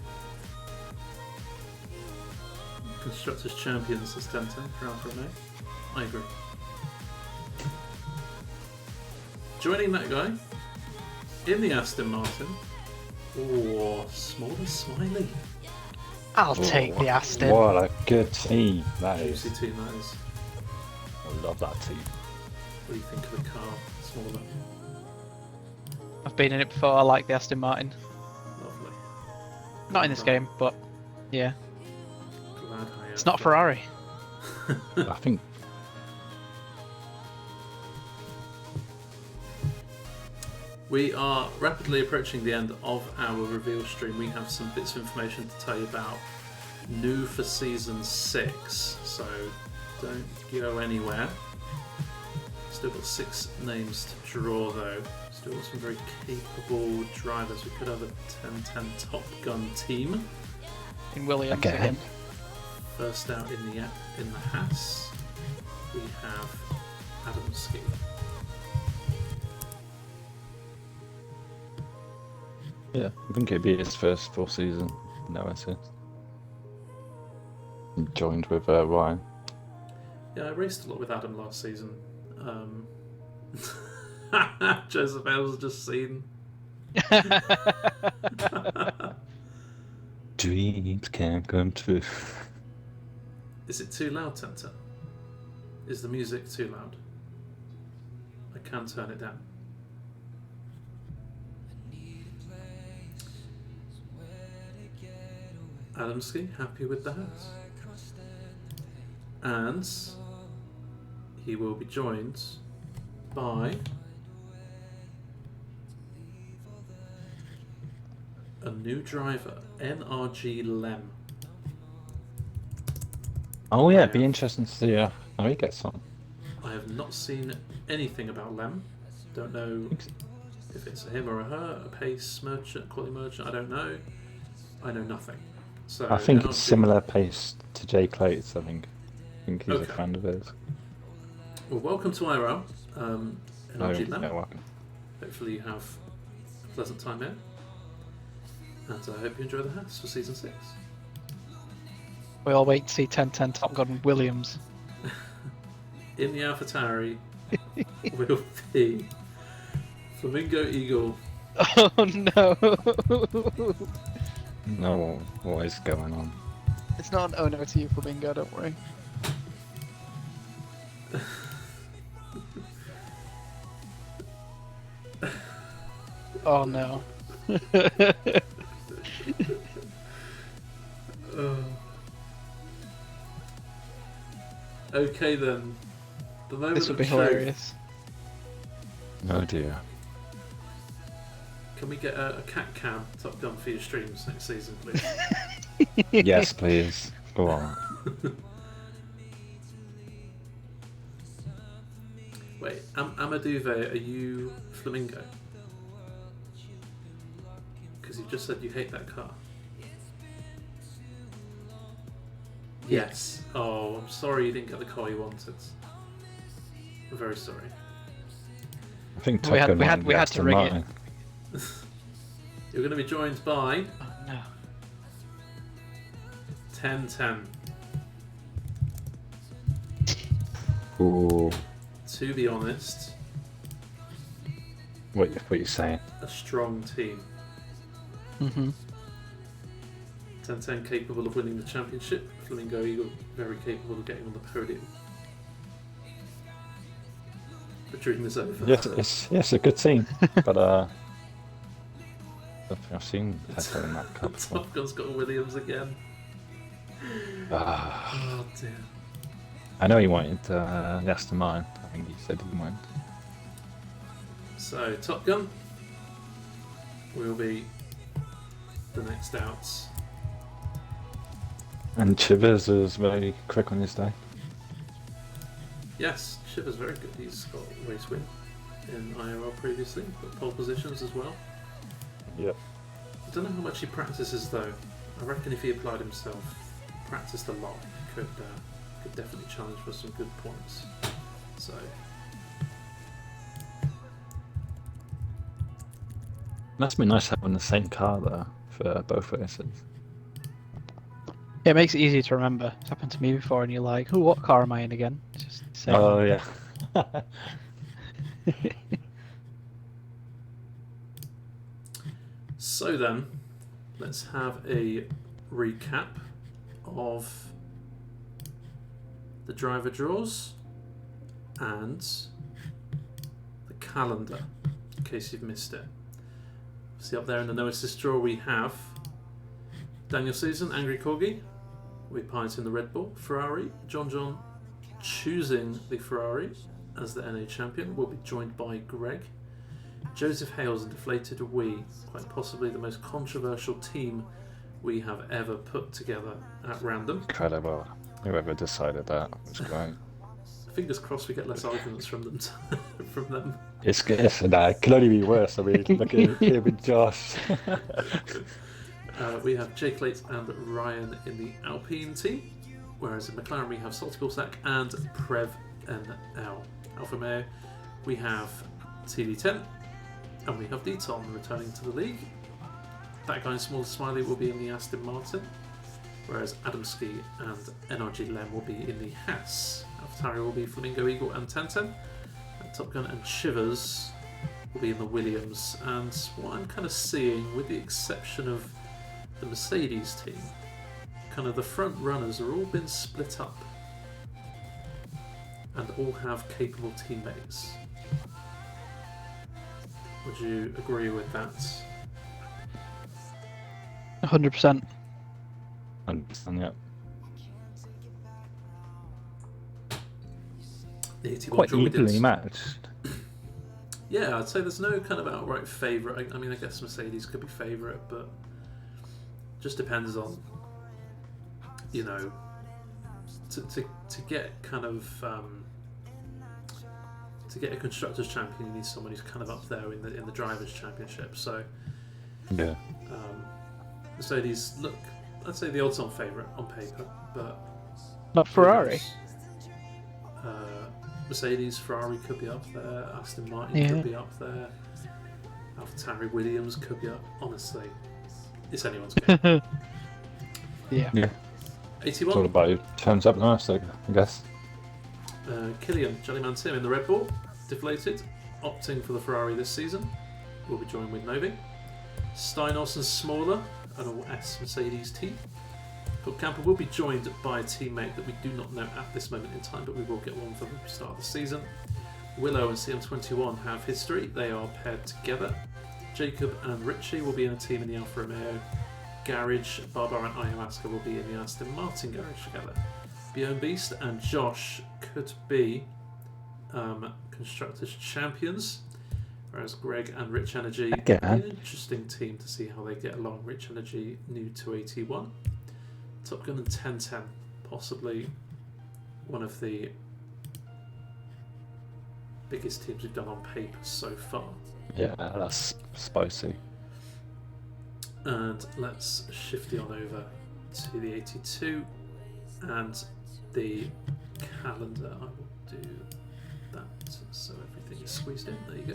S3: Constructors champions is 10-10 for Alfa Romeo. I agree. Joining that guy in the Aston Martin. Oh, Smalley Smiley.
S5: I'll take the Aston.
S4: What a good team that is.
S3: Juicy team that is.
S4: I love that team.
S3: What do you think of the car, Smaller?
S5: I've been in it before. I like the Aston Martin.
S3: Lovely.
S5: Not in this game, but yeah.
S3: Glad I am.
S5: It's not Ferrari.
S4: I think
S3: We are rapidly approaching the end of our reveal stream. We have some bits of information to tell you about new for season 6, so don't go anywhere. Still got 6 names to draw though. Still got some very capable drivers. We could have a 10-10 Top Gun team.
S5: In Williams
S4: Okay.
S5: again.
S3: First out in the Haas, we have Adamski.
S4: yeah, I think it'd be his first full season. No assist. Joined with Ryan.
S3: Yeah, I raced a lot with Adam last season. Joseph Ells just seen.
S4: Dreams can come true.
S3: Is it too loud, Tenta? Is the music too loud? I can turn it down. Adamski, happy with the house. And he will be joined by a new driver, NRG Lem.
S4: Oh yeah, it'd be interesting to see how he gets on.
S3: I have not seen anything about Lem. Don't know if it's a him or a her, a pace merchant, quality merchant, I don't know. I know nothing. So
S4: I think it's
S3: NRG
S4: similar pace to Jay Clates. I think he's
S3: Okay.
S4: a fan of his.
S3: Well, welcome to IIRL. NRG Lem.
S4: Yeah, welcome.
S3: Hopefully you have a pleasant time here. And I hope you enjoy the house for season 6.
S5: We all wait to see 10-10 Top Gun Williams.
S3: In the AlphaTauri will be Flamingo Eagle.
S5: Oh no!
S4: No, what is going on?
S5: It's not an oh no to you, Flamingo, don't worry. Oh no.
S3: Okay then. The moment
S5: This would
S3: of
S5: be
S3: truth.
S5: hilarious.
S4: Oh dear.
S3: Can we get a cat cam Top Gun for your streams next season, please?
S4: Yes, please. Go on.
S3: Wait, Amaduve, are you Flamingo? Because you just said you hate that car. Yes. Oh, I'm sorry you didn't get the car you wanted. I'm very sorry.
S4: I think
S5: We
S4: Top Gun
S5: had to
S4: Aston
S5: rig
S4: Martin.
S5: it.
S3: You're going to be joined by
S5: Oh no.
S3: 1010.
S4: Ooh,
S3: To be honest,
S4: what you saying?
S3: a strong team.
S5: Mm-hmm.
S3: 1010 capable of winning the championship. Flamingo Eagle very capable of getting on the podium. The dream is over.
S4: Yes, it's a good team, but I don't think I've seen Vettel in that cup before.
S3: Top Gun's got Williams again.
S4: Ah,
S3: Oh dear.
S4: I know he wanted the Aston Martin. I think he said he wanted.
S3: So Top Gun will be the next outs.
S4: And Chivers is very quick on his day.
S3: Yes, Shiver's very good. He's got a race win in IIRL previously, but pole positions as well.
S4: Yep.
S3: I don't know how much he practices though. I reckon if he applied himself, practiced a lot, he could definitely challenge for some good points. So
S4: Must be nice having the same car though for both races.
S5: Yeah, it makes it easy to remember. It's happened to me before, and you're like, "Oh, what car am I in again?" It's just the same
S4: Oh
S5: one.
S4: yeah.
S3: So then, let's have a recap of the driver draws and the calendar, in case you've missed it. See up there in the no assist draw we have Daniel Susan, Angry Corgi, with piloting the Red Bull. Ferrari, John choosing the Ferrari as the NA champion, will be joined by Greg. Joseph Hales and Deflated Wee, quite possibly the most controversial team we have ever put together at random.
S4: Incredible. Whoever decided that was great.
S3: Fingers crossed we get less arguments from them. From them.
S4: It's nah, it can only be worse. I mean, look at him and Josh.
S3: We have Jake Late and Ryan in the Alpine team, whereas in McLaren we have Salty Sack and Prev NL. Alfa Romeo, we have TD10, and we have Deton returning to the league. That guy in Small Smiley will be in the Aston Martin, whereas Adamski and NRG Lem will be in the Haas. AlphaTauri will be Flamingo Eagle and Tenten, and Top Gun and Chivers will be in the Williams. And what I'm kind of seeing, with the exception of the Mercedes team, kind of the front runners are all been split up and all have capable teammates. Would you agree with that?
S5: 100%.
S4: 100%, yeah.
S3: The 81
S4: Quite
S3: draw we did.
S4: evenly matched.
S3: Yeah, I'd say there's no kind of outright favourite. I mean, I guess Mercedes could be favourite, but just depends on, you know, to get kind of to get a constructors champion, you need someone who's kind of up there in the drivers' championship. So
S4: Yeah.
S3: Mercedes look, I'd say the odds-on favourite on paper, but
S5: Not Ferrari.
S3: Mercedes, Ferrari could be up there. Aston Martin
S5: Yeah.
S3: could be up there. AlphaTauri, Williams could be up. Honestly, it's anyone's game.
S5: Yeah.
S4: Yeah. It's all
S3: 81.
S4: about who turns up last, I guess.
S3: Killian, Jellyman Tim in the Red Bull, deflated, opting for the Ferrari this season. Will be joined with Novi. Steinos and Smaller, an all S Mercedes team. Hook Camper will be joined by a teammate that we do not know at this moment in time, but we will get one for the start of the season. Willow and CM21 have history. They are paired together. Jacob and Richie will be in a team in the Alfa Romeo garage. Barbara and Ayahuasca will be in the Aston Martin garage together. Bjorn Beast and Josh could be constructors champions, whereas Greg and Rich Energy will be an interesting team to see how they get along. Rich Energy new to 81. Top Gun and 1010, possibly one of the biggest teams we've done on paper so far.
S4: Yeah, that's spicy.
S3: And let's shift it on over to the 82 and the calendar. I will do that so everything is squeezed in. There you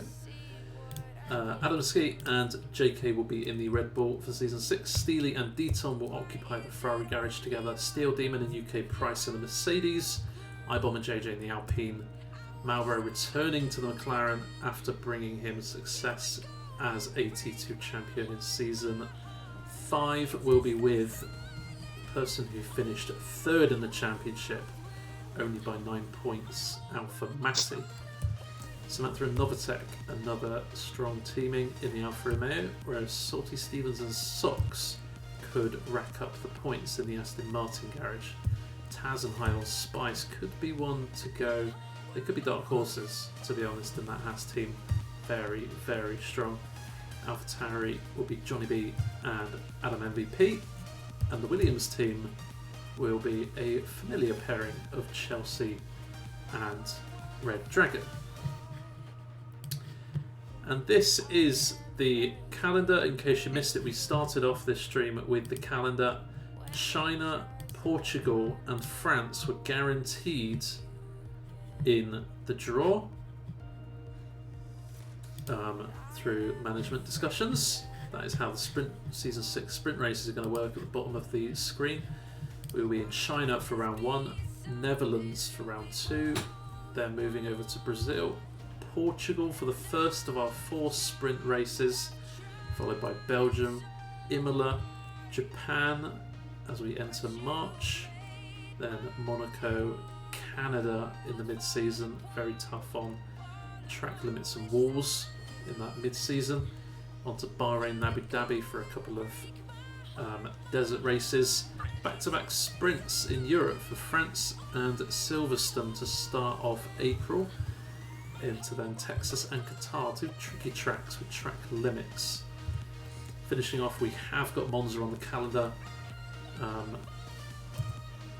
S3: go. Adam Ski and JK will be in the Red Bull for season 6. Steely and Deaton will occupy the Ferrari garage together. Steel Demon and UK Price in the Mercedes. iBomb and JJ in the Alpine. Malboro returning to the McLaren after bringing him success as AT2 champion in season 5 will be with the person who finished 3rd in the championship, only by 9 points, Alfa Masi. Samantha and Novatech, another strong teaming in the Alfa Romeo, whereas Salty Stevens and Sox could rack up the points in the Aston Martin garage. Taz and High on Spice could be one to go. They could be dark horses, to be honest, in that Haas team. Very, very strong. AlphaTauri will be Johnny B and Adam MVP, and the Williams team will be a familiar pairing of Chelsea and Red Dragon. And this is the calendar. In case you missed it, we started off this stream with the calendar. China, Portugal and France were guaranteed in the draw through management discussions. That is how the season 6 sprint races are going to work at the bottom of the screen. We will be in China for round 1, Netherlands for round 2, then moving over to Brazil, Portugal for the first of our 4 sprint races, followed by Belgium, Imola, Japan as we enter March, then Monaco, Canada in the mid-season, very tough on track limits and walls in that mid-season. Onto Bahrain and Abu Dhabi for a couple of desert races. Back-to-back sprints in Europe for France and Silverstone to start off April. Into then Texas and Qatar, 2 tricky tracks with track limits. Finishing off, we have got Monza on the calendar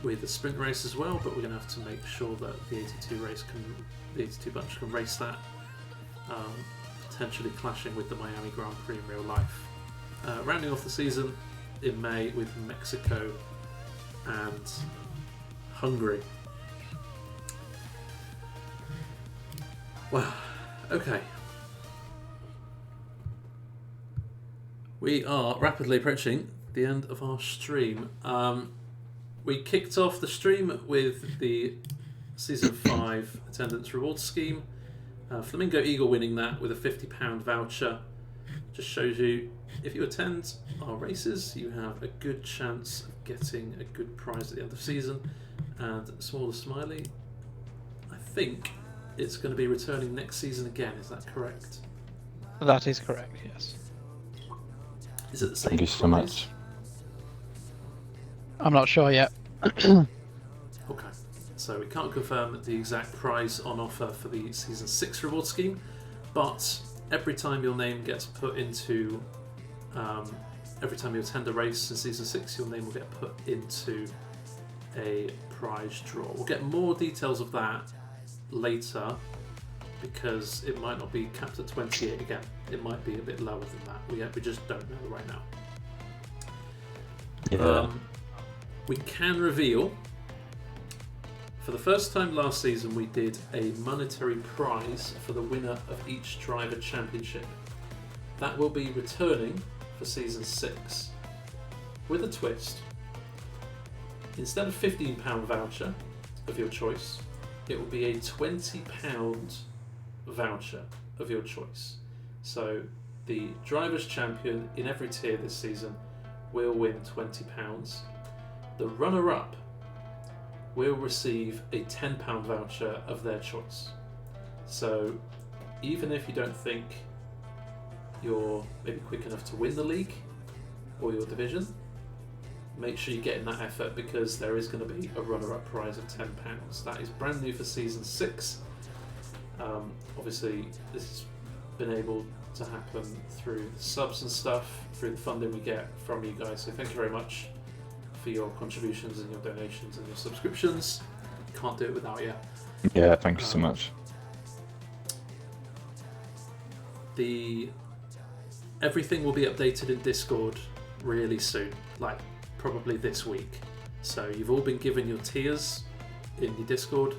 S3: with the sprint race as well, but we're going to have to make sure that the 82 bunch can race that, potentially clashing with the Miami Grand Prix in real life. Rounding off the season in May with Mexico and Hungary. Wow, okay. We are rapidly approaching the end of our stream. We kicked off the stream with the Season 5 attendance reward scheme. Flamingo Eagle winning that with a £50 voucher. Just shows you, if you attend our races, you have a good chance of getting a good prize at the end of the season. And Smaller Smiley, I think it's going to be returning next season again, is that correct?
S5: That is correct, yes.
S3: Is it the same?
S4: Thank you so much.
S5: I'm not sure yet.
S3: Okay, so we can't confirm the exact prize on offer for the Season 6 reward scheme, but every time your name gets put into, every time you attend a race in Season 6, your name will get put into a prize draw. We'll get more details of that later, because it might not be capped at 28 again. It might be a bit lower than that. We just don't know right now.
S4: Yeah.
S3: We can reveal, for the first time last season, we did a monetary prize for the winner of each driver championship. That will be returning for season 6 with a twist. Instead of £15 voucher of your choice, it will be a £20 voucher of your choice. So the drivers champion in every tier this season will win £20. The runner-up will receive a £10 voucher of their choice. So even if you don't think you're maybe quick enough to win the league or your division, make sure you get in that effort, because there is going to be a runner-up prize of £10. That is brand new for season 6. Obviously this has been able to happen through the subs and stuff, through the funding we get from you guys, so thank you very much for your contributions and your donations and your subscriptions. Can't do it without you.
S4: Yeah, thank you so much.
S3: everything will be updated in Discord really soon, like probably this week. So you've all been given your tiers in your Discord,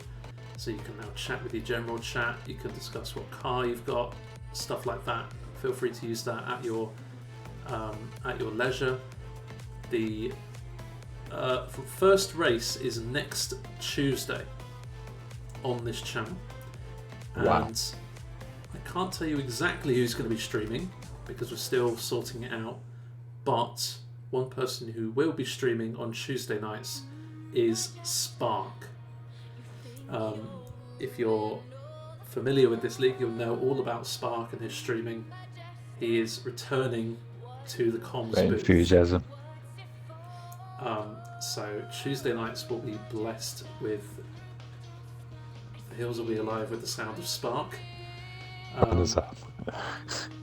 S3: so you can now chat with your general chat. You can discuss what car you've got, stuff like that. Feel free to use that at your leisure. The first race is next Tuesday on this channel, and
S4: Wow.
S3: I can't tell you exactly who's going to be streaming because we're still sorting it out, but one person who will be streaming on Tuesday nights is Spark. If you're familiar with this league, you'll know all about Spark and his streaming. He is returning to the comms
S4: Great
S3: booth.
S4: enthusiasm.
S3: So Tuesday nights will be blessed with the hills will be alive with the sound of Spark.
S4: What is that?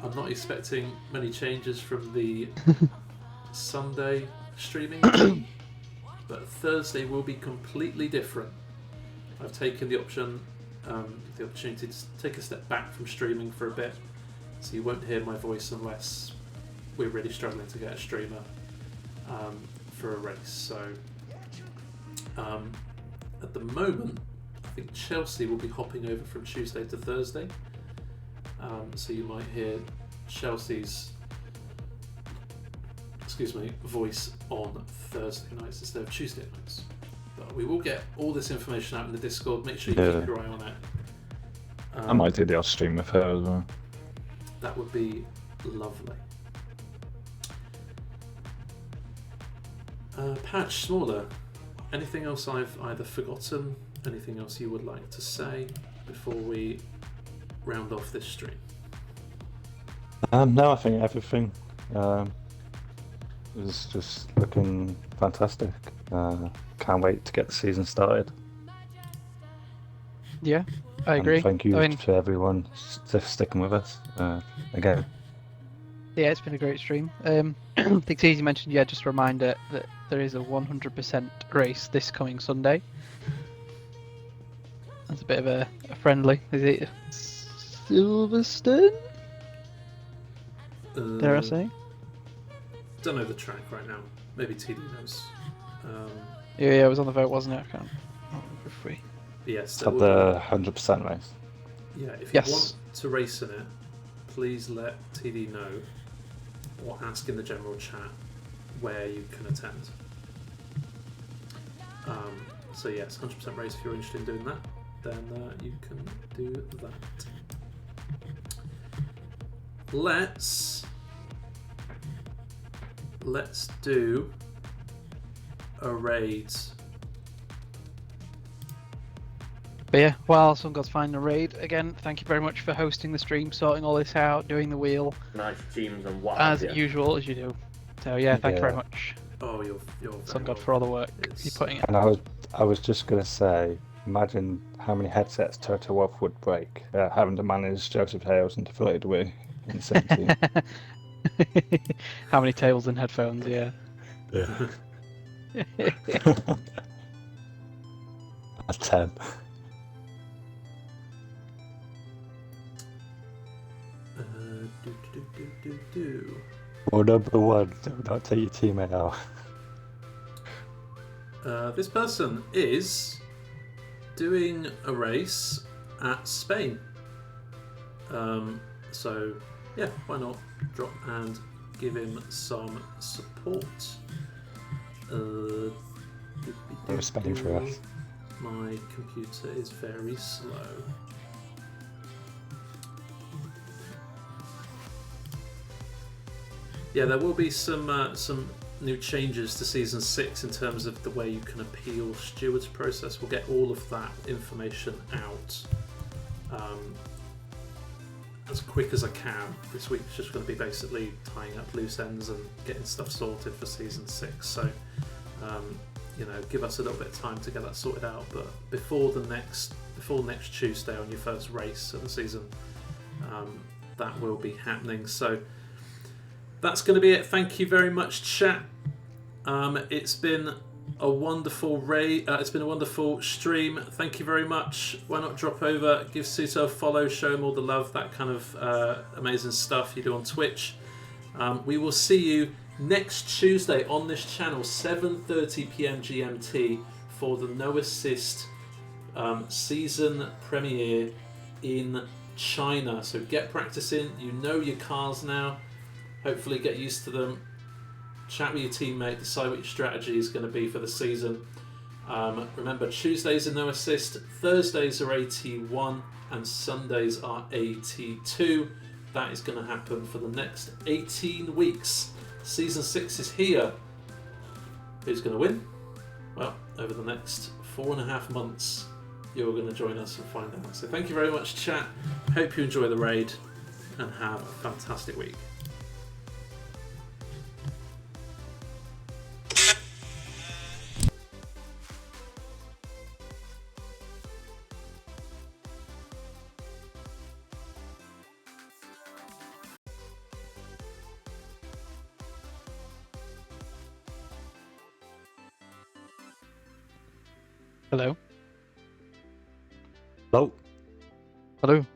S3: I'm not expecting many changes from the Sunday streaming, but Thursday will be completely different. I've taken the opportunity to take a step back from streaming for a bit, so you won't hear my voice unless we're really struggling to get a streamer for a race. So at the moment, I think Chelsea will be hopping over from Tuesday to Thursday. So you might hear Chelsea's voice on Thursday nights instead of Tuesday nights. But we will get all this information out in the Discord. Make sure you keep your eye on it.
S4: I might do the odd stream with her as well.
S3: That would be lovely. Patch Smaller. Anything else I've either forgotten? Anything else you would like to say before we round off this stream?
S4: No, I think everything is just looking fantastic. Can't wait to get the season started.
S5: Yeah, I
S4: And
S5: agree.
S4: thank you
S5: I mean,
S4: to everyone sticking with us again.
S5: yeah, it's been a great stream. I think Teasy mentioned, just a reminder that there is a 100% race this coming Sunday. That's a bit of a friendly. Is it Silverstone? Dare I say?
S3: Don't know the track right now. Maybe TD knows.
S5: Yeah, it was on the vote, wasn't it? I can't remember if we.
S3: Yes,
S4: Is
S3: there
S4: that
S3: will
S4: the 100% race?
S3: be. Yeah, if you
S5: Yes.
S3: want to race in it, please let TD know or ask in the general chat where you can attend. So yes, 100% race. If you're interested in doing that, then you can do that. Let's do a raid.
S5: But yeah, while Sun God's finding a raid, again, thank you very much for hosting the stream, sorting all this out, doing the wheel,
S6: Nice teams and what
S5: as
S6: have you.
S5: usual, as you do. So yeah, thank you very
S4: Yeah.
S5: much,
S3: Oh, you're
S5: Sun
S3: very
S5: God, for all the work
S3: It's-
S5: you're putting in.
S4: And I was just gonna say, imagine how many headsets Toto Wolff would break having to manage Joseph Hales and Deflated Away in the same team.
S5: How many tables and headphones? Yeah.
S4: That's 10.
S3: Do.
S4: Or number one, do not take your teammate out.
S3: This person is doing a race at Spain. So yeah, why not drop and give him some support?
S4: Or Spain for us.
S3: My computer is very slow. Yeah, there will be some new changes to season 6 in terms of the way you can appeal stewards process. We'll get all of that information out as quick as I can. This week's just going to be basically tying up loose ends and getting stuff sorted for season 6. So give us a little bit of time to get that sorted out. But before next Tuesday on your first race of the season, that will be happening. So that's going to be it. Thank you very much, chat. It's been a wonderful it's been a wonderful stream. Thank you very much. Why not drop over, give Suto a follow, show him all the love, that kind of amazing stuff you do on Twitch. We will see you next Tuesday on this channel, 7:30 p.m. GMT, for the No Assist season premiere in China. So get practicing. You know your cars now. Hopefully get used to them. Chat with your teammate, decide what your strategy is going to be for the season. Remember, Tuesdays are No Assist, Thursdays are AT1, and Sundays are AT2. That is going to happen for the next 18 weeks. Season 6 is here. Who's going to win? Well, over the next 4.5 months, you're going to join us and find out. So thank you very much, chat. Hope you enjoy the raid and have a fantastic week.
S5: Hello.
S4: Hello.
S5: Hello.